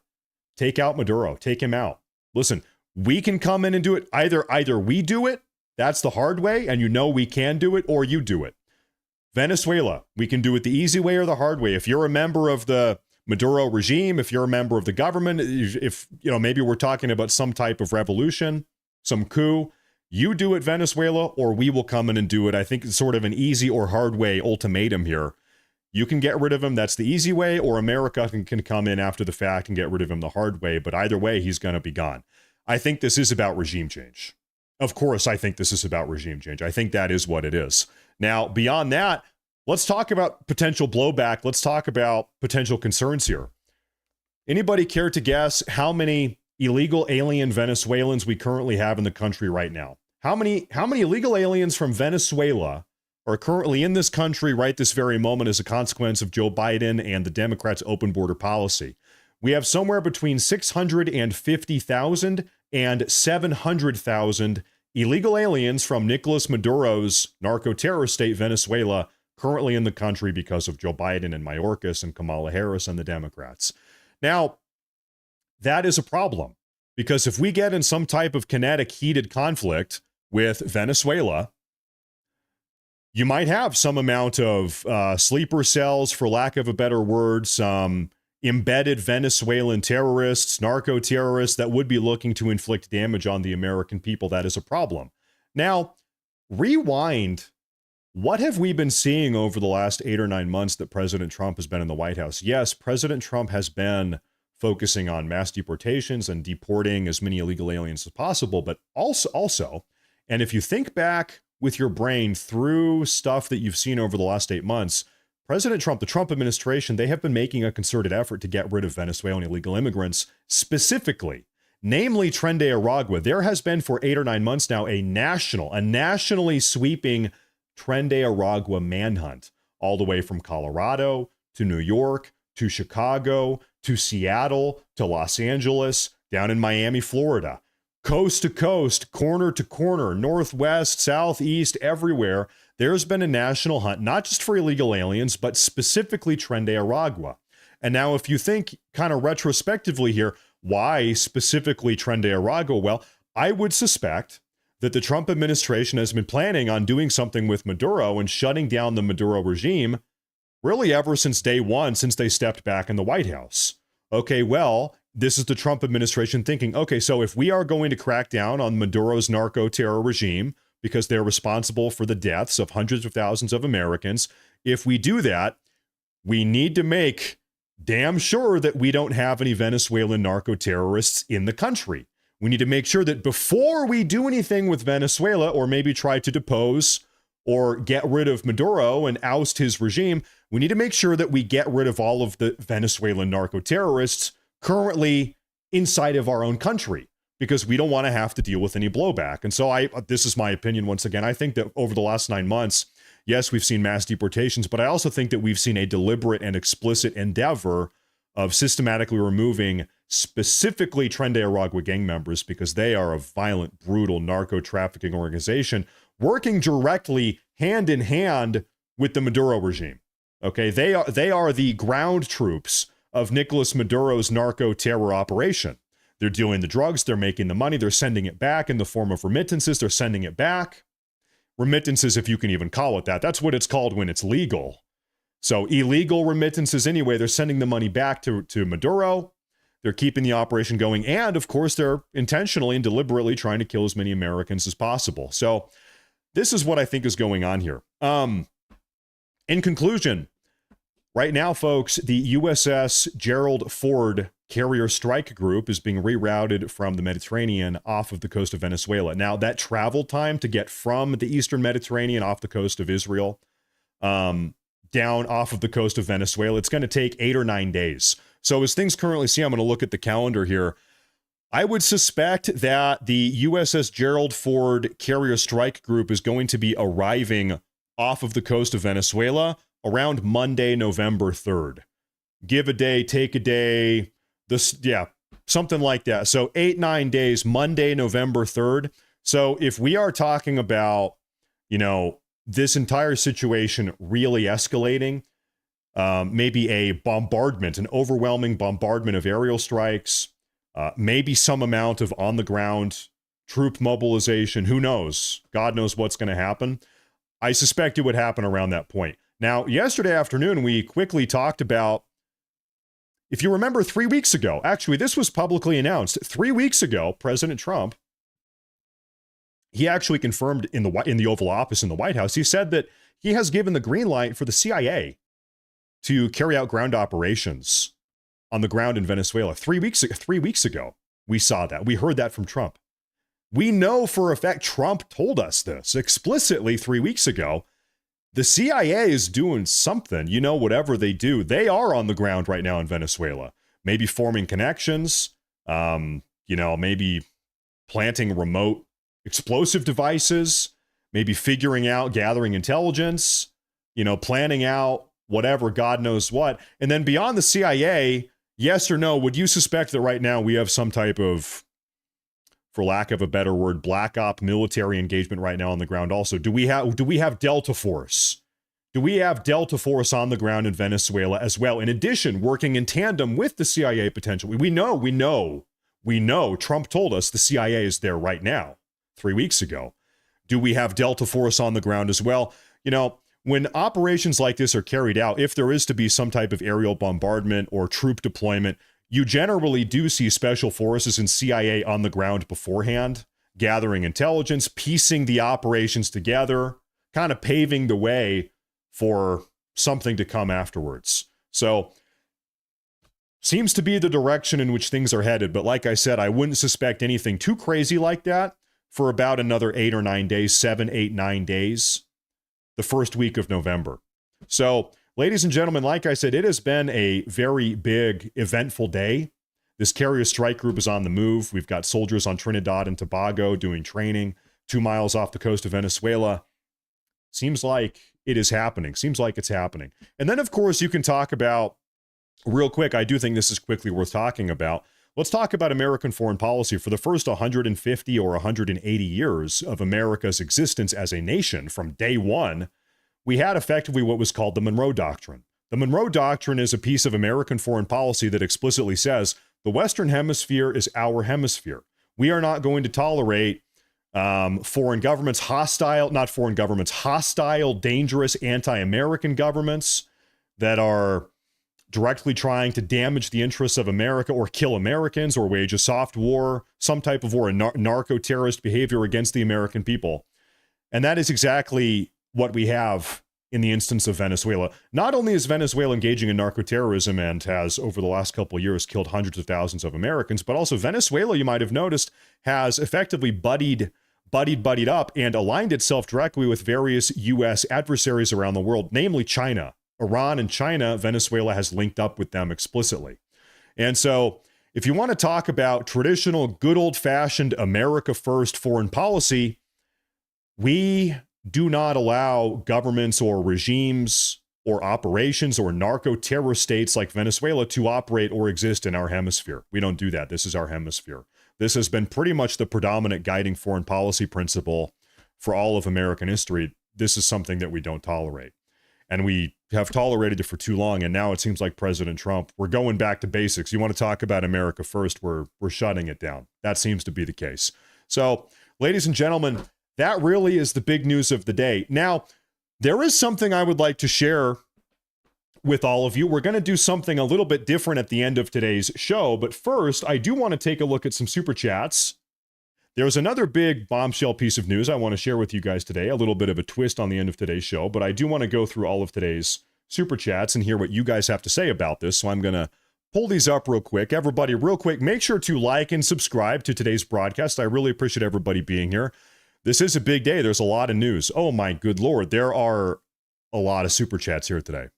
Take out Maduro, take him out. Listen, we can come in and do it. Either we do it, that's the hard way, and we can do it, or you do it. Venezuela, we can do it the easy way or the hard way. If you're a member of the Maduro regime, if you're a member of the government, if maybe we're talking about some type of revolution, some coup, You do it, Venezuela, or we will come in and do it. I think it's sort of an easy or hard way ultimatum here. You can get rid of him. That's the easy way, or America can come in after the fact and get rid of him the hard way. But either way, he's going to be gone. I think this is about regime change. Of course, I think this is about regime change. I think that is what it is. Now, beyond that, let's talk about potential blowback. Let's talk about potential concerns here. Anybody care to guess how many illegal alien Venezuelans we currently have in the country right now? How many illegal aliens from Venezuela are currently in this country right this very moment as a consequence of Joe Biden and the Democrats' open border policy? We have somewhere between 650,000 and 700,000 illegal aliens from Nicolas Maduro's narco-terrorist state, Venezuela, currently in the country because of Joe Biden and Mayorkas and Kamala Harris and the Democrats. Now, that is a problem, because if we get in some type of kinetic, heated conflict with Venezuela, you might have some amount of sleeper cells, for lack of a better word, some embedded Venezuelan terrorists, narco-terrorists that would be looking to inflict damage on the American people. That is a problem. Now, rewind. What have we been seeing over the last 8 or 9 months that President Trump has been in the White House? Yes, President Trump has been focusing on mass deportations and deporting as many illegal aliens as possible, but also, and if you think back with your brain through stuff that you've seen over the last 8 months, President Trump, the Trump administration, they have been making a concerted effort to get rid of Venezuelan illegal immigrants, specifically, namely Tren de Aragua. There has been for 8 or 9 months now a nationally sweeping Tren de Aragua manhunt, all the way from Colorado to New York to Chicago to Seattle to Los Angeles, down in Miami, Florida. Coast to coast, corner to corner, northwest, southeast, everywhere, there's been a national hunt, not just for illegal aliens, but specifically Tren de Aragua. And now if you think kind of retrospectively here, why specifically Tren de Aragua? Well, I would suspect that the Trump administration has been planning on doing something with Maduro and shutting down the Maduro regime really ever since day one, since they stepped back in the White House. Okay, well, this is the Trump administration thinking, okay, so if we are going to crack down on Maduro's narco-terror regime because they're responsible for the deaths of hundreds of thousands of Americans, if we do that, we need to make damn sure that we don't have any Venezuelan narco-terrorists in the country. We need to make sure that before we do anything with Venezuela, or maybe try to depose or get rid of Maduro and oust his regime, we need to make sure that we get rid of all of the Venezuelan narco-terrorists currently inside of our own country, because we don't want to have to deal with any blowback. And so this is my opinion once again. I think that over the last 9 months, yes, we've seen mass deportations, but I also think that we've seen a deliberate and explicit endeavor of systematically removing specifically Tren de Aragua gang members, because they are a violent, brutal narco-trafficking organization working directly hand in hand with the Maduro regime. Okay, they are the ground troops of Nicolas Maduro's narco-terror operation. They're dealing the drugs, they're making the money, they're sending it back in the form of remittances, they're sending it back. Remittances, if you can even call it that. That's what it's called when it's legal. So illegal remittances anyway, they're sending the money back to Maduro. They're keeping the operation going. And of course, they're intentionally and deliberately trying to kill as many Americans as possible. So this is what I think is going on here. In conclusion, right now, folks, the USS Gerald Ford carrier strike group is being rerouted from the Mediterranean off of the coast of Venezuela. Now, that travel time to get from the eastern Mediterranean off the coast of Israel down off of the coast of Venezuela, it's going to take 8 or 9 days. So as things currently see, I'm going to look at the calendar here. I would suspect that the USS Gerald Ford carrier strike group is going to be arriving off of the coast of Venezuela around Monday, November 3rd. Give a day, take a day, something like that. So 8-9 days, Monday, November 3rd. So if we are talking about, this entire situation really escalating, maybe a bombardment, an overwhelming bombardment of aerial strikes, maybe some amount of on-the-ground troop mobilization, who knows? God knows what's going to happen. I suspect it would happen around that point. Now, yesterday afternoon, we quickly talked about, if you remember 3 weeks ago, actually, this was publicly announced. 3 weeks ago, President Trump he actually confirmed in the Oval Office in the White House, he said that he has given the green light for the CIA to carry out ground operations on the ground in Venezuela. 3 weeks ago, we saw that. We heard that from Trump. We know for a fact Trump told us this explicitly 3 weeks ago. The CIA is doing something. You know, whatever they do, they are on the ground right now in Venezuela. Maybe forming connections, maybe planting remote explosive devices, maybe figuring out, gathering intelligence, planning out whatever, God knows what. And then beyond the CIA, yes or no, would you suspect that right now we have some type of, for lack of a better word, black op military engagement right now on the ground also? Do we have Delta Force? Do we have Delta Force on the ground in Venezuela as well? In addition, working in tandem with the CIA potentially. We know, Trump told us the CIA is there right now, 3 weeks ago. Do we have Delta Force on the ground as well? When operations like this are carried out, if there is to be some type of aerial bombardment or troop deployment, you generally do see special forces and CIA on the ground beforehand, gathering intelligence, piecing the operations together, kind of paving the way for something to come afterwards. So, seems to be the direction in which things are headed. But like I said, I wouldn't suspect anything too crazy like that for about another 8 or 9 days, 7, 8, 9 days, the first week of November. So, ladies and gentlemen, like I said, it has been a very big, eventful day. This carrier strike group is on the move. We've got soldiers on Trinidad and Tobago doing training 2 miles off the coast of Venezuela. Seems like it is happening. Seems like it's happening. And then, of course, you can talk about, real quick, I do think this is quickly worth talking about. Let's talk about American foreign policy. For the first 150 or 180 years of America's existence as a nation, from day one, we had effectively what was called the Monroe Doctrine. The Monroe Doctrine is a piece of American foreign policy that explicitly says the Western Hemisphere is our hemisphere. We are not going to tolerate hostile, dangerous, anti-American governments that are directly trying to damage the interests of America or kill Americans or wage a soft war, some type of war, a narco-terrorist behavior against the American people. And that is exactly what we have in the instance of Venezuela. Not only is Venezuela engaging in narco-terrorism and has, over the last couple of years, killed hundreds of thousands of Americans, but also Venezuela, you might have noticed, has effectively buddied up and aligned itself directly with various U.S. adversaries around the world, namely China. Iran and China, Venezuela has linked up with them explicitly. And so if you want to talk about traditional, good old-fashioned America first foreign policy, we do not allow governments or regimes or operations or narco-terror states like Venezuela to operate or exist in our hemisphere. We don't do that. This is our hemisphere. This has been pretty much the predominant guiding foreign policy principle for all of American history. This is something that we don't tolerate. And we have tolerated it for too long, and now it seems like President Trump, we're going back to basics. You want to talk about America first, we're shutting it down. That seems to be the case. So, ladies and gentlemen, that really is the big news of the day. Now, there is something I would like to share with all of you. We're going to do something a little bit different at the end of today's show, but first, I do want to take a look at some super chats. There's another big bombshell piece of news I want to share with you guys today, a little bit of a twist on the end of today's show, but I do want to go through all of today's super chats and hear what you guys have to say about this, so I'm going to pull these up real quick. Everybody, real quick, make sure to like and subscribe to today's broadcast. I really appreciate everybody being here. This is a big day. There's a lot of news. Oh my good Lord, there are a lot of super chats here today.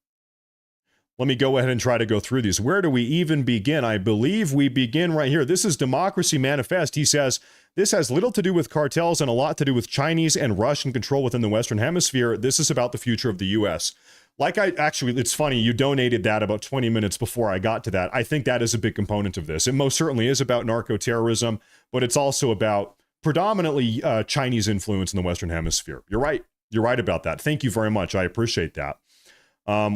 Let me go ahead and try to go through these. Where do we even begin? I believe we begin right here. This is Democracy Manifest. He says, this has little to do with cartels and a lot to do with Chinese and Russian control within the Western Hemisphere. This is about the future of the U.S. It's funny, you donated that about 20 minutes before I got to that. I think that is a big component of this. It most certainly is about narco-terrorism, but it's also about predominantly Chinese influence in the Western Hemisphere. You're right. You're right about that. Thank you very much. I appreciate that.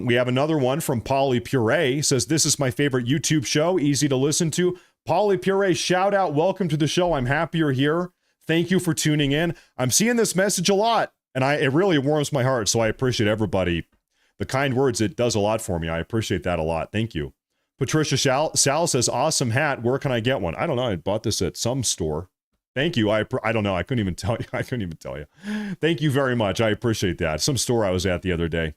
We have another one from Polly Puree. Says, this is my favorite YouTube show. Easy to listen to. Polly Puree, shout out. Welcome to the show. I'm happy you're here. Thank you for tuning in. I'm seeing this message a lot, and it really warms my heart, so I appreciate everybody. The kind words, it does a lot for me. I appreciate that a lot. Thank you. Patricia Sal says, awesome hat. Where can I get one? I don't know. I bought this at some store. Thank you. I don't know. I couldn't even tell you. I couldn't even tell you. Thank you very much. I appreciate that. Some store I was at the other day.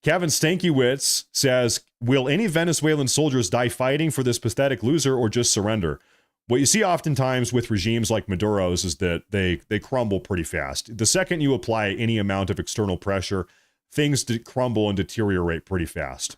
Kevin Stankiewicz says, will any Venezuelan soldiers die fighting for this pathetic loser or just surrender? What you see oftentimes with regimes like Maduro's is that they crumble pretty fast. The second you apply any amount of external pressure, things crumble and deteriorate pretty fast.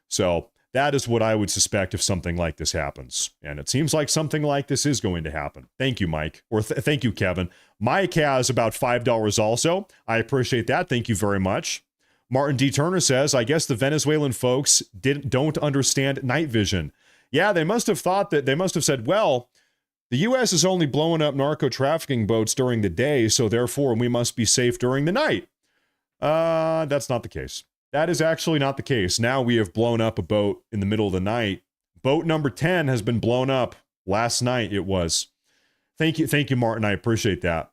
So that is what I would suspect if something like this happens. And it seems like something like this is going to happen. Thank you, Mike. Or thank you, Kevin. Mike has about $5 also. I appreciate that. Thank you very much. Martin D. Turner says, I guess the Venezuelan folks don't understand night vision. Yeah, they must have thought that, they must have said, well, the U.S. is only blowing up narco-trafficking boats during the day, so therefore we must be safe during the night. That's not the case. That is actually not the case. Now we have blown up a boat in the middle of the night. Boat number 10 has been blown up. Last night it was. Thank you, Martin. I appreciate that.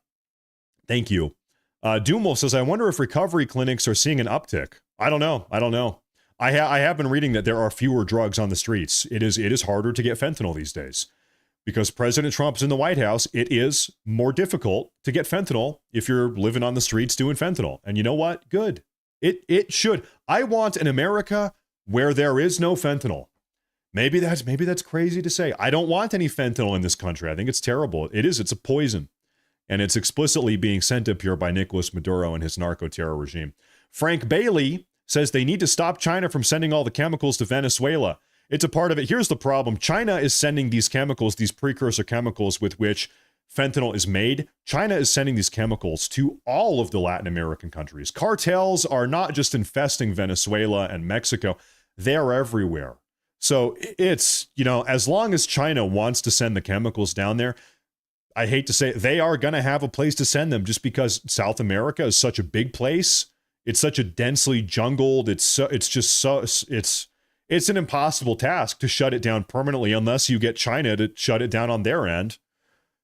Thank you. Dumel says, I wonder if recovery clinics are seeing an uptick. I don't know. I have been reading that there are fewer drugs on the streets. It is harder to get fentanyl these days. Because President Trump's in the White House, it is more difficult to get fentanyl if you're living on the streets doing fentanyl. And you know what? Good. It should. I want an America where there is no fentanyl. Maybe that's crazy to say. I don't want any fentanyl in this country. I think it's terrible. It's a poison. And it's explicitly being sent up here by Nicolas Maduro and his narco-terror regime. Frank Bailey says they need to stop China from sending all the chemicals to Venezuela. It's a part of it. Here's the problem. China is sending these chemicals, these precursor chemicals with which fentanyl is made. China is sending these chemicals to all of the Latin American countries. Cartels are not just infesting Venezuela and Mexico. They're everywhere. So it's, as long as China wants to send the chemicals down there, I hate to say it, they are going to have a place to send them just because South America is such a big place. It's such a densely jungled. It's an impossible task to shut it down permanently unless you get China to shut it down on their end.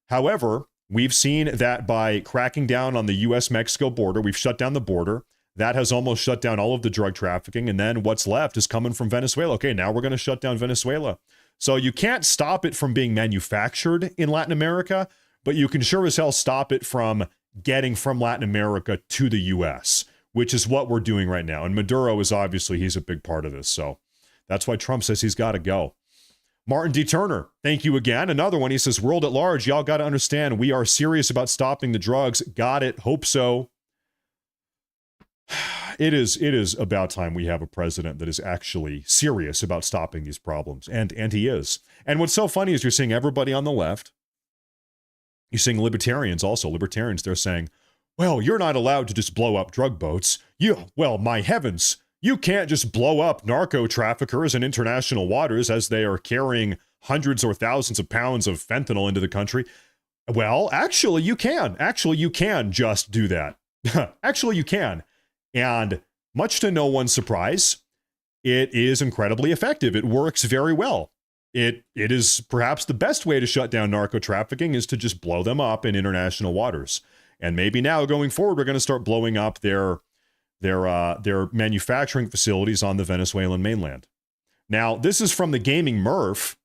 However, we've seen that by cracking down on the U.S.-Mexico border, we've shut down the border. That has almost shut down all of the drug trafficking. And then what's left is coming from Venezuela. Okay, now we're going to shut down Venezuela. So you can't stop it from being manufactured in Latin America, but you can sure as hell stop it from getting from Latin America to the U.S., which is what we're doing right now. And Maduro is obviously, he's a big part of this. So that's why Trump says he's got to go. Martin D. Turner, thank you again. Another one, he says, world at large, y'all got to understand we are serious about stopping the drugs. Got it. Hope so. It is about time we have a president that is actually serious about stopping these problems. And he is. And what's so funny is you're seeing everybody on the left. You're seeing libertarians also. Libertarians, they're saying, well, you're not allowed to just blow up drug boats. Well, my heavens. You can't just blow up narco traffickers in international waters as they are carrying hundreds or thousands of pounds of fentanyl into the country. Well, actually, you can. Actually, you can just do that. Actually, you can. And much to no one's surprise, it is incredibly effective. It works very well. It is perhaps the best way to shut down narco trafficking is to just blow them up in international waters. And maybe now going forward, we're going to start blowing up their manufacturing facilities on the Venezuelan mainland. Now, this is from the Gaming Murph.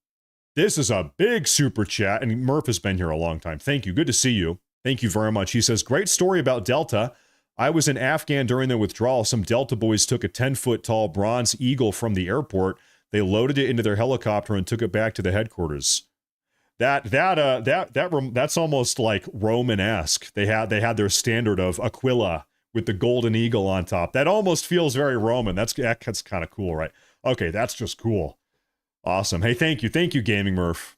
This is a big super chat, and Murph has been here a long time. Thank you. Good to see you. Thank you very much. He says, great story about Delta. I was in Afghan during the withdrawal. Some Delta boys took a 10-foot tall bronze eagle from the airport. They loaded it into their helicopter and took it back to the headquarters. That's almost like Roman-esque. They had their standard of Aquila with the golden eagle on top. That almost feels very Roman. That's kind of cool, right? Okay, that's just cool. Awesome. Hey, thank you, Gaming Murph.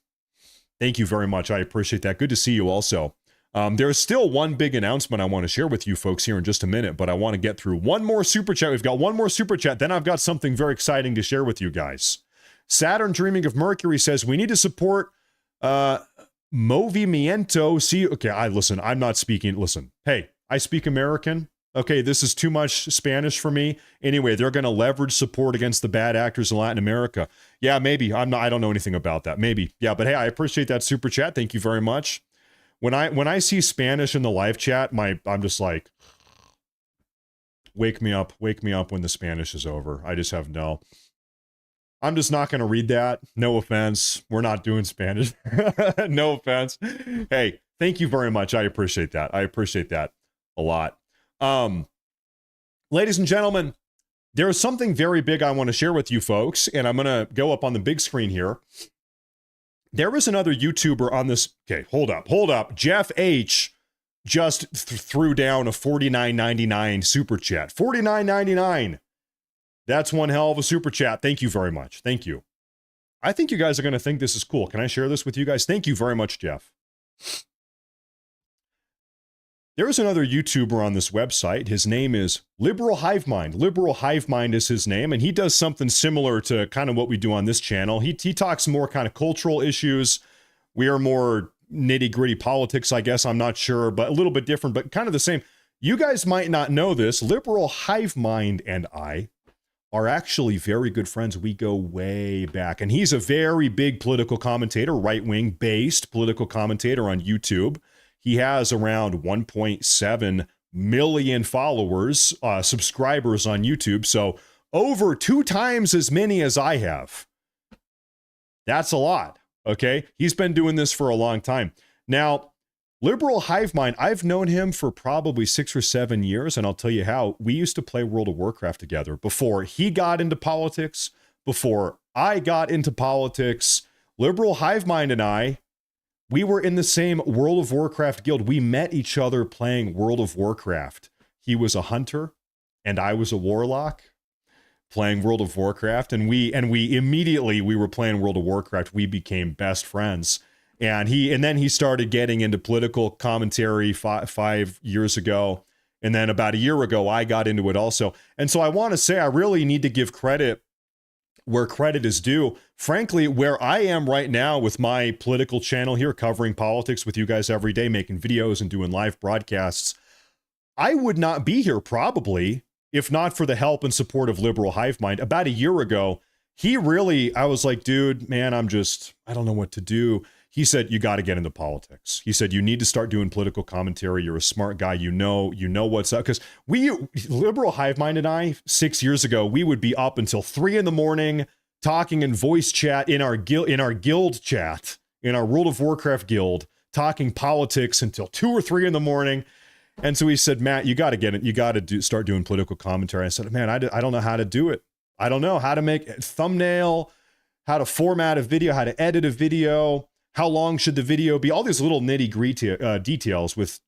Thank you very much. I appreciate that. Good to see you also. There's still one big announcement I want to share with you folks here in just a minute, but I want to get through one more super chat. We've got one more super chat. Then I've got something very exciting to share with you guys. Saturn Dreaming of Mercury says we need to support Movimiento. See, okay, listen. I'm not speaking. Listen, hey, I speak American. Okay, this is too much Spanish for me. Anyway, they're going to leverage support against the bad actors in Latin America. Yeah, maybe. I don't know anything about that. Maybe. Yeah, but hey, I appreciate that super chat. Thank you very much. When I see Spanish in the live chat, I'm just like, wake me up when the Spanish is over. I just have no. I'm just not going to read that. No offense. We're not doing Spanish. No offense. Hey, Thank you very much. I appreciate that. I appreciate that a lot. Ladies and gentlemen, there is something very big I want to share with you folks, and I'm going to go up on the big screen here. There is another YouTuber on this. Okay, hold up. Jeff H. just threw down a $49.99 super chat. $49.99. That's one hell of a super chat. Thank you very much. Thank you. I think you guys are going to think this is cool. Can I share this with you guys? Thank you very much, Jeff. There is another YouTuber on this website. His name is Liberal Hive Mind. Liberal Hive Mind is his name, and he does something similar to kind of what we do on this channel. He talks more kind of cultural issues. We are more nitty-gritty politics, I guess. I'm not sure, but a little bit different, but kind of the same. You guys might not know this. Liberal Hive Mind and I are actually very good friends. We go way back, and he's a very big political commentator, right-wing based political commentator on YouTube. He has around 1.7 million followers, subscribers on YouTube. So over 2 times as many as I have. That's a lot. Okay. He's been doing this for a long time. Now, Liberal Hive Mind, I've known him for probably 6 or 7 years. And I'll tell you how. We used to play World of Warcraft together before he got into politics, before I got into politics. Liberal Hive Mind and I, we were in the same World of Warcraft guild. We met each other playing World of Warcraft. He was a hunter and I was a warlock playing World of Warcraft. And we immediately, we were playing World of Warcraft. We became best friends. And then he started getting into political commentary 5 years ago. And then about a year ago, I got into it also. And so I want to say, I really need to give credit where credit is due. Frankly, where I am right now with my political channel here, covering politics with you guys every day, making videos and doing live broadcasts, I would not be here probably if not for the help and support of Liberal Hive Mind. About a year ago, I was like, dude, man, I don't know what to do. He said, you got to get into politics. He said, you need to start doing political commentary. You're a smart guy. You know what's up. Because Liberal Hive Mind and I, 6 years ago, we would be up until 3 a.m. talking in voice chat in our guild chat, in our World of Warcraft guild, talking politics until 2 or 3 a.m. And so he said, Matt, you got to get it. You got to start doing political commentary. I said, man, I don't know how to do it. I don't know how to make a thumbnail, how to format a video, how to edit a video. How long should the video be? All these little nitty-gritty details with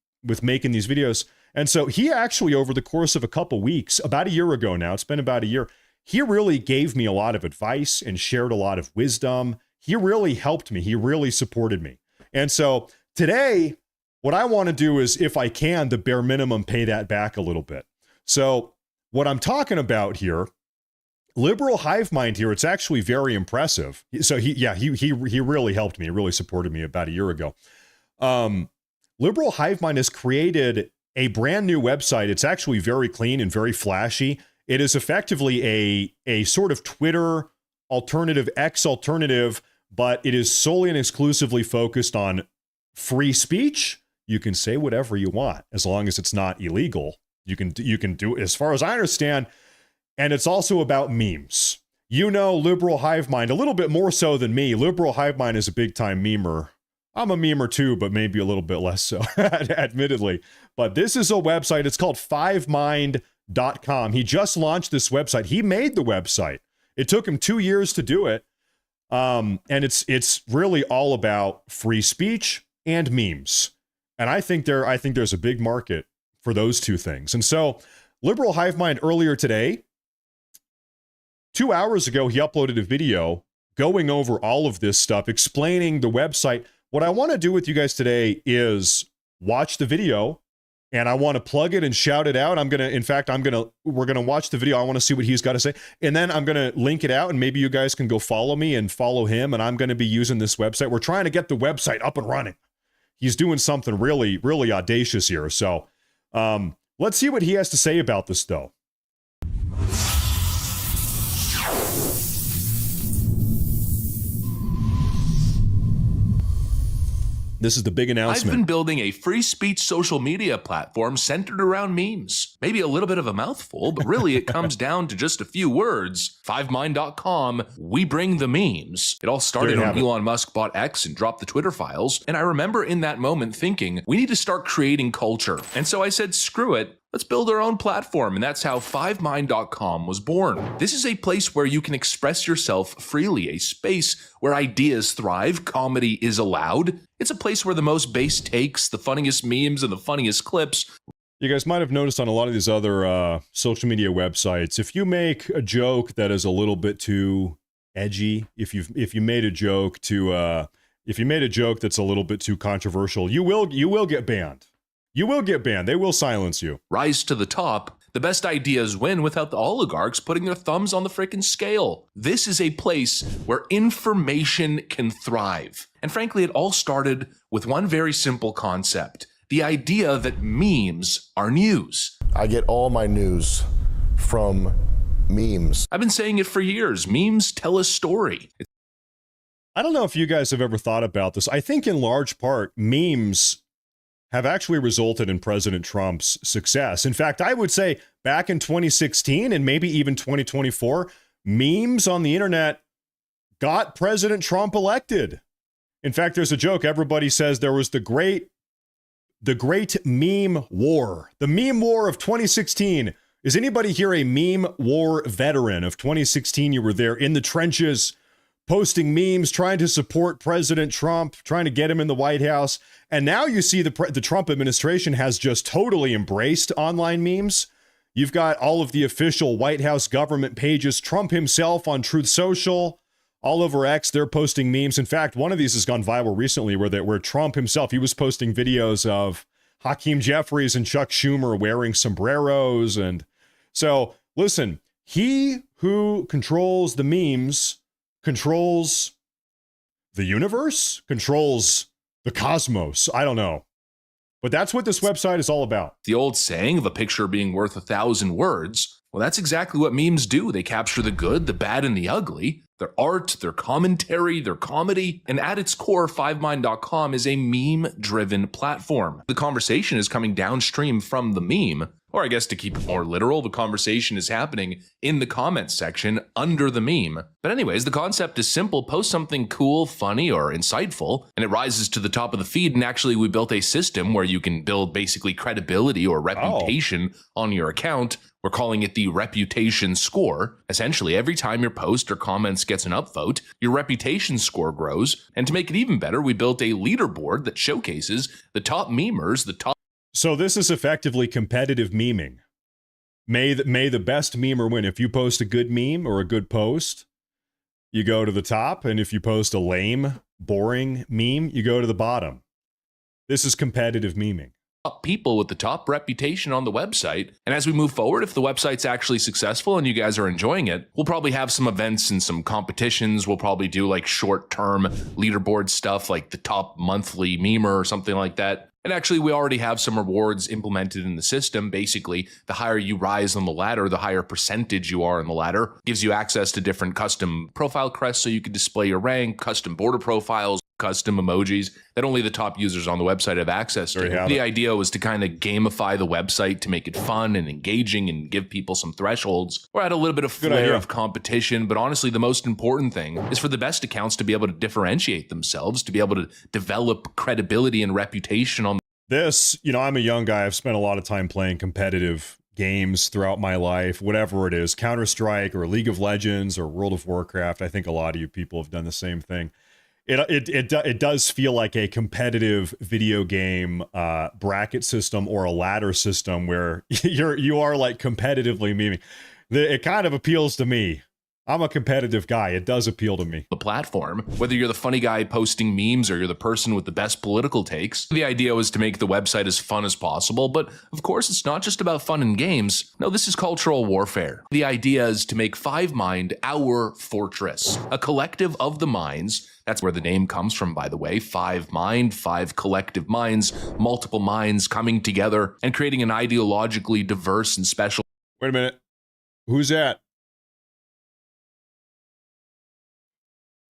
making these videos. And so he actually, over the course of a couple weeks, about a year ago now, it's been about a year, he really gave me a lot of advice and shared a lot of wisdom. He really helped me. He really supported me. And so today, what I want to do is, if I can, the bare minimum, pay that back a little bit. So what I'm talking about here, Liberal Hive Mind here, it's actually very impressive. So he really helped me. He really supported me about a year ago. Liberal Hive Mind has created a brand new website. It's actually very clean and very flashy. It is effectively a sort of Twitter alternative, X alternative, but it is solely and exclusively focused on free speech. You can say whatever you want as long as it's not illegal. You can do, as far as I understand. And it's also about memes. You know, Liberal Hive Mind, a little bit more so than me. Liberal Hive Mind is a big time memer. I'm a memer too, but maybe a little bit less so, admittedly. But this is a website. It's called fivemind.com. He just launched this website. He made the website. It took him 2 years to do it. And it's really all about free speech and memes. And I think there's a big market for those two things. And so Liberal Hive Mind earlier today, 2 hours ago, he uploaded a video going over all of this stuff, explaining the website. What I want to do with you guys today is watch the video, and I want to plug it and shout it out. We're going to watch the video. I want to see what he's got to say. And then I'm going to link it out, and maybe you guys can go follow me and follow him, and I'm going to be using this website. We're trying to get the website up and running. He's doing something really, really audacious here. So let's see what he has to say about this, though. This is the big announcement. I've been building a free speech social media platform centered around memes. Maybe a little bit of a mouthful, but really it comes down to just a few words. Fivemind.com, we bring the memes. It all started when Elon Musk bought X and dropped the Twitter files. And I remember in that moment thinking, we need to start creating culture. And so I said, screw it. Let's build our own platform, and that's how Fivemind.com was born. This is a place where you can express yourself freely, a space where ideas thrive, comedy is allowed. It's a place where the most base takes, the funniest memes, and the funniest clips. You guys might have noticed on a lot of these other social media websites, if you make a joke that is a little bit too edgy, if you made a joke that's a little bit too controversial, you will get banned. You will get banned. They will silence you. Rise to the top. The best ideas win without the oligarchs putting their thumbs on the frickin' scale. This is a place where information can thrive. And frankly, it all started with one very simple concept. The idea that memes are news. I get all my news from memes. I've been saying it for years. Memes tell a story. I don't know if you guys have ever thought about this. I think in large part, memes have actually resulted in President Trump's success. In fact, I would say back in 2016 and maybe even 2024, memes on the internet got President Trump elected. In fact, there's a joke. Everybody says there was the great meme war. The meme war of 2016. Is anybody here a meme war veteran of 2016? You were there in the trenches, posting memes, trying to support President Trump, trying to get him in the White House. And now you see the Trump administration has just totally embraced online memes. You've got all of the official White House government pages, Trump himself on Truth Social, all over X, they're posting memes. In fact, one of these has gone viral recently where Trump himself, he was posting videos of Hakeem Jeffries and Chuck Schumer wearing sombreros. And so, listen, he who controls the memes controls the universe, controls the cosmos. I don't know. But that's what this website is all about. The old saying of a picture being worth 1,000 words. Well, that's exactly what memes do. They capture the good, the bad, and the ugly. Their art, their commentary, their comedy. And at its core, Fivemind.com is a meme-driven platform. The conversation is coming downstream from the meme. Or I guess to keep it more literal, the conversation is happening in the comments section under the meme. But anyways, the concept is simple. Post something cool, funny, or insightful, and it rises to the top of the feed. And actually, we built a system where you can build basically credibility or reputation on your account. We're calling it the reputation score. Essentially, every time your post or comments gets an upvote, your reputation score grows. And to make it even better, we built a leaderboard that showcases the top memers, the top. So this is effectively competitive meming. May the best memer win. If you post a good meme or a good post, you go to the top. And if you post a lame, boring meme, you go to the bottom. This is competitive meming. People with the top reputation on the website. And as we move forward, if the website's actually successful and you guys are enjoying it, we'll probably have some events and some competitions. We'll probably do like short-term leaderboard stuff like the top monthly memer or something like that. And actually, we already have some rewards implemented in the system. Basically, the higher you rise on the ladder, the higher percentage you are on the ladder. Gives you access to different custom profile crests so you can display your rank, custom border profiles, custom emojis that only the top users on the website have access to. The idea was to kind of gamify the website to make it fun and engaging and give people some thresholds or add a little bit of flair of competition. But honestly, the most important thing is for the best accounts to be able to differentiate themselves, to be able to develop credibility and reputation on this. You know, I'm a young guy. I've spent a lot of time playing competitive games throughout my life, whatever it is, Counter-Strike or League of Legends or World of Warcraft. I think a lot of you people have done the same thing. It does feel like a competitive video game bracket system or a ladder system where you are like competitively memeing. It kind of appeals to me. I'm a competitive guy. It does appeal to me. The platform, whether you're the funny guy posting memes or you're the person with the best political takes, the idea was to make the website as fun as possible. But of course, it's not just about fun and games. No, this is cultural warfare. The idea is to make Fivemind our fortress, a collective of the minds. That's where the name comes from, by the way. Fivemind, five collective minds, multiple minds coming together and creating an ideologically diverse and special. Wait a minute. Who's that?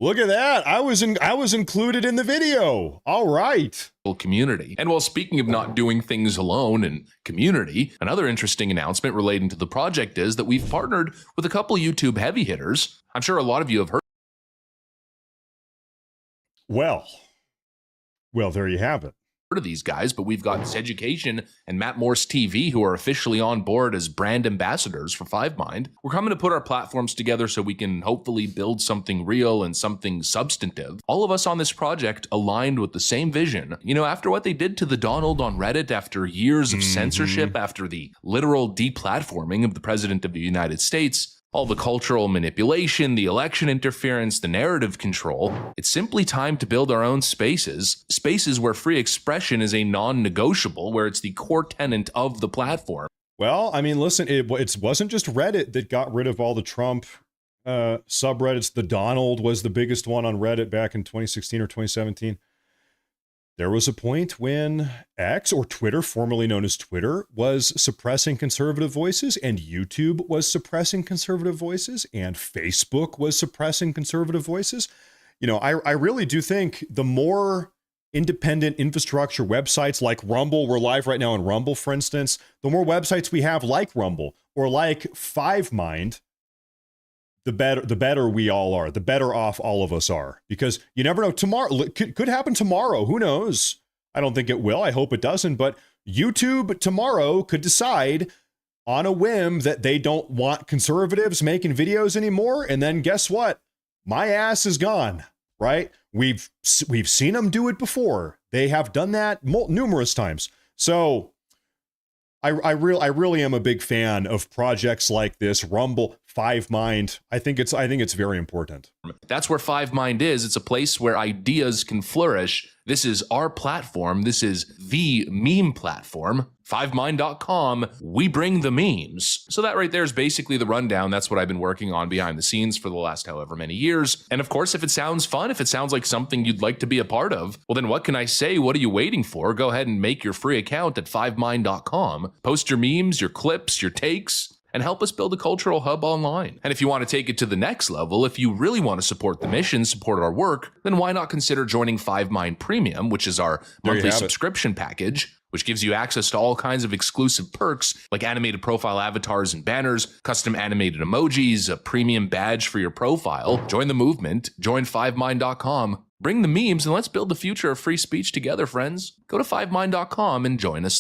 Look at that. I was included in the video. All right. Community. And while speaking of not doing things alone and community, another interesting announcement relating to the project is that we've partnered with a couple YouTube heavy hitters. I'm sure a lot of you have heard Well, there you have it. of these guys, but we've got Education and Matt Morse TV who are officially on board as brand ambassadors for FiveMind. We're coming to put our platforms together so we can hopefully build something real and something substantive. All of us on this project aligned with the same vision. You know, after what they did to the Donald on Reddit, after years of censorship, after the literal deplatforming of the President of the United States, all the cultural manipulation, the election interference, the narrative control, it's simply time to build our own spaces where free expression is a non-negotiable, where it's the core tenet of the platform. Well, I mean, listen, it wasn't just Reddit that got rid of all the Trump subreddits. The Donald was the biggest one on Reddit back in 2016 or 2017. There was a point when X, or Twitter, formerly known as Twitter, was suppressing conservative voices, and YouTube was suppressing conservative voices, and Facebook was suppressing conservative voices. You know, I really do think the more independent infrastructure websites like Rumble, we're live right now on Rumble, for instance, the more websites we have like Rumble or like FiveMind, the better we all are, the better off all of us are, because you never know. Tomorrow could happen tomorrow. Who knows? I don't think it will. I hope it doesn't. But YouTube tomorrow could decide on a whim that they don't want conservatives making videos anymore. And then guess what? My ass is gone, right? We've seen them do it before. They have done that numerous times. So I really am a big fan of projects like this, Rumble, FiveMind. I think it's very important. That's where FiveMind is. It's a place where ideas can flourish. This is our platform. This is the meme platform. FiveMind.com. We bring the memes. So that right there is basically the rundown. That's what I've been working on behind the scenes for the last however many years. And of course, if it sounds fun, if it sounds like something you'd like to be a part of, well, then what can I say? What are you waiting for? Go ahead and make your free account at FiveMind.com. Post your memes, your clips, your takes, and help us build a cultural hub online. And if you want to take it to the next level, if you really want to support the mission, support our work, then why not consider joining FiveMind Premium, which is our monthly subscription package, which gives you access to all kinds of exclusive perks like animated profile avatars and banners, custom animated emojis, a premium badge for your profile. Join the movement, join FiveMind.com, bring the memes, and let's build the future of free speech together, friends. Go to FiveMind.com and join us.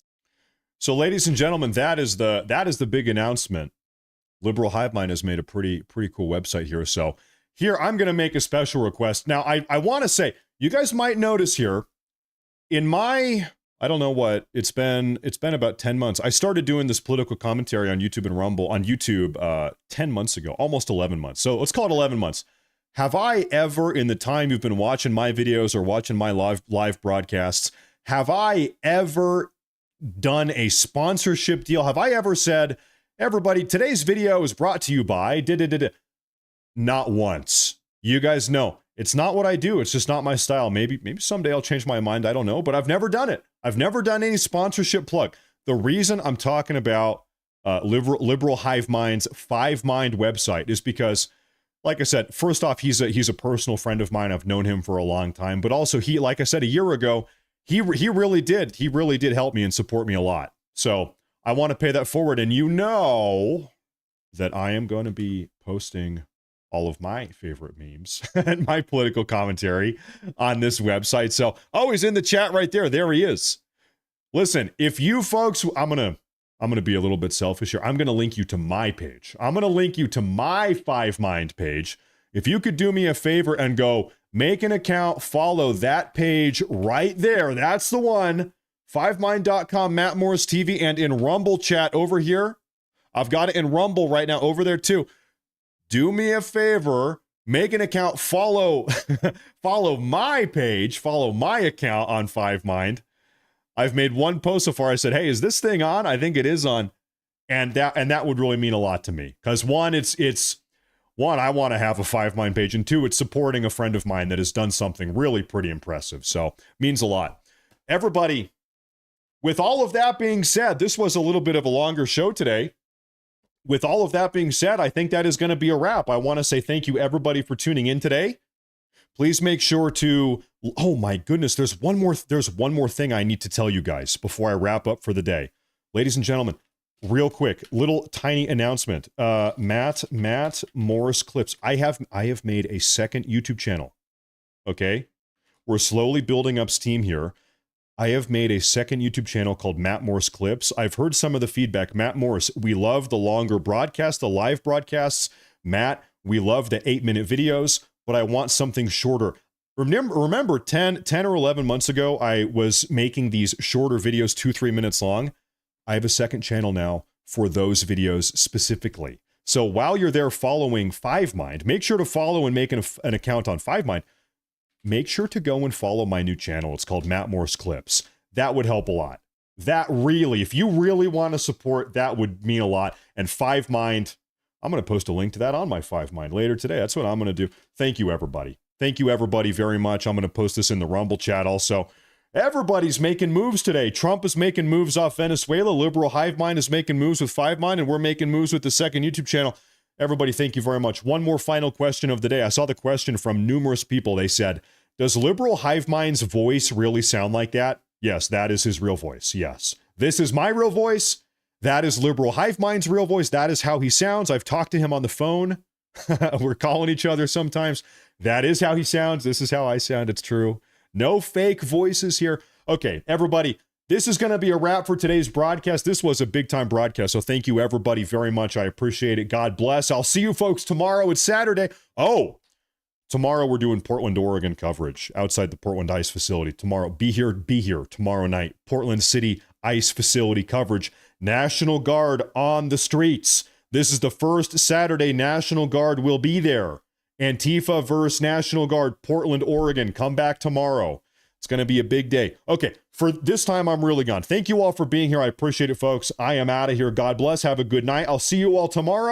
So, ladies and gentlemen, that is the big announcement. Liberal HiveMind has made a pretty cool website here. So here, I'm going to make a special request. Now, I want to say, you guys might notice here, in my, I don't know what, it's been about 10 months. I started doing this political commentary on YouTube and Rumble, on YouTube 10 months ago, almost 11 months. So let's call it 11 months. Have I ever, in the time you've been watching my videos or watching my live broadcasts, have I ever done a sponsorship deal? Have I ever said, everybody, today's video is brought to you by Not once. You guys know it's not what I do. It's just not my style. Maybe someday I'll change my mind. I don't know, but I've never done it. I've never done any sponsorship plug. The reason I'm talking about Liberal HiveMind's FiveMind website is because, like I said, first off, he's a personal friend of mine. I've known him for a long time, but also he, like I said, a year ago, he really did help me and support me a lot. So I want to pay that forward. And you know that I am going to be posting all of my favorite memes and my political commentary on this website. So, oh, he's in the chat right there. There he is. Listen, if you folks, I'm going to be a little bit selfish here. I'm going to link you to my page. I'm going to link you to my FiveMind page. If you could do me a favor and go make an account, follow that page right there. That's the one. FiveMind.com, Matt Morris TV, and in Rumble chat over here. I've got it in Rumble right now over there too. Do me a favor, make an account, follow my page, follow my account on FiveMind. I've made one post so far. I said, hey, is this thing on? I think it is on. And that would really mean a lot to me. Because one, one, I want to have a FiveMind page, and two, it's supporting a friend of mine that has done something really pretty impressive. So means a lot. Everybody, with all of that being said, this was a little bit of a longer show today. With all of that being said, I think that is going to be a wrap. I want to say thank you, everybody, for tuning in today. Please make sure to, oh my goodness, there's one more thing I need to tell you guys before I wrap up for the day. Ladies and gentlemen, real quick, little tiny announcement. Matt Morris Clips. I have made a second YouTube channel. Okay? We're slowly building up steam here. I have made a second YouTube channel called Matt Morris Clips. I've heard some of the feedback. Matt Morris, we love the longer broadcasts, the live broadcasts. Matt, we love the 8-minute videos, but I want something shorter. Remember 10 or 11 months ago, I was making these shorter videos, 2-3 minutes long. I have a second channel now for those videos specifically. So while you're there following FiveMind, make sure to follow and make an account on FiveMind. Make sure to go and follow my new channel. It's called Matt Morris Clips. That would help a lot. That really, if you really want to support, that would mean a lot. And FiveMind, I'm going to post a link to that on my FiveMind later today. That's what I'm going to do. Thank you, everybody. Thank you, everybody, very much. I'm going to post this in the Rumble chat also. Everybody's making moves today. Trump is making moves off Venezuela. Liberal HiveMind is making moves with FiveMind, and we're making moves with the second YouTube channel. Everybody, thank you very much. One more final question of the day. I saw the question from numerous people. They said, does liberal HiveMind's voice really sound like that? Yes, that is his real voice. Yes. This is my real voice. That is liberal HiveMind's real voice. That is how he sounds. I've talked to him on the phone. We're calling each other sometimes. That is how he sounds. This is how I sound. It's true. No fake voices here. Okay, everybody, this is going to be a wrap for today's broadcast. This was a big-time broadcast, so thank you, everybody, very much. I appreciate it. God bless. I'll see you folks tomorrow. It's Saturday. Oh, tomorrow we're doing Portland, Oregon coverage outside the Portland Ice Facility. Tomorrow, be here tomorrow night. Portland City Ice Facility coverage. National Guard on the streets. This is the first Saturday National Guard will be there. Antifa versus National Guard, Portland, Oregon. Come back tomorrow. It's going to be a big day. Okay, for this time, I'm really gone. Thank you all for being here. I appreciate it, folks. I am out of here. God bless. Have a good night. I'll see you all tomorrow.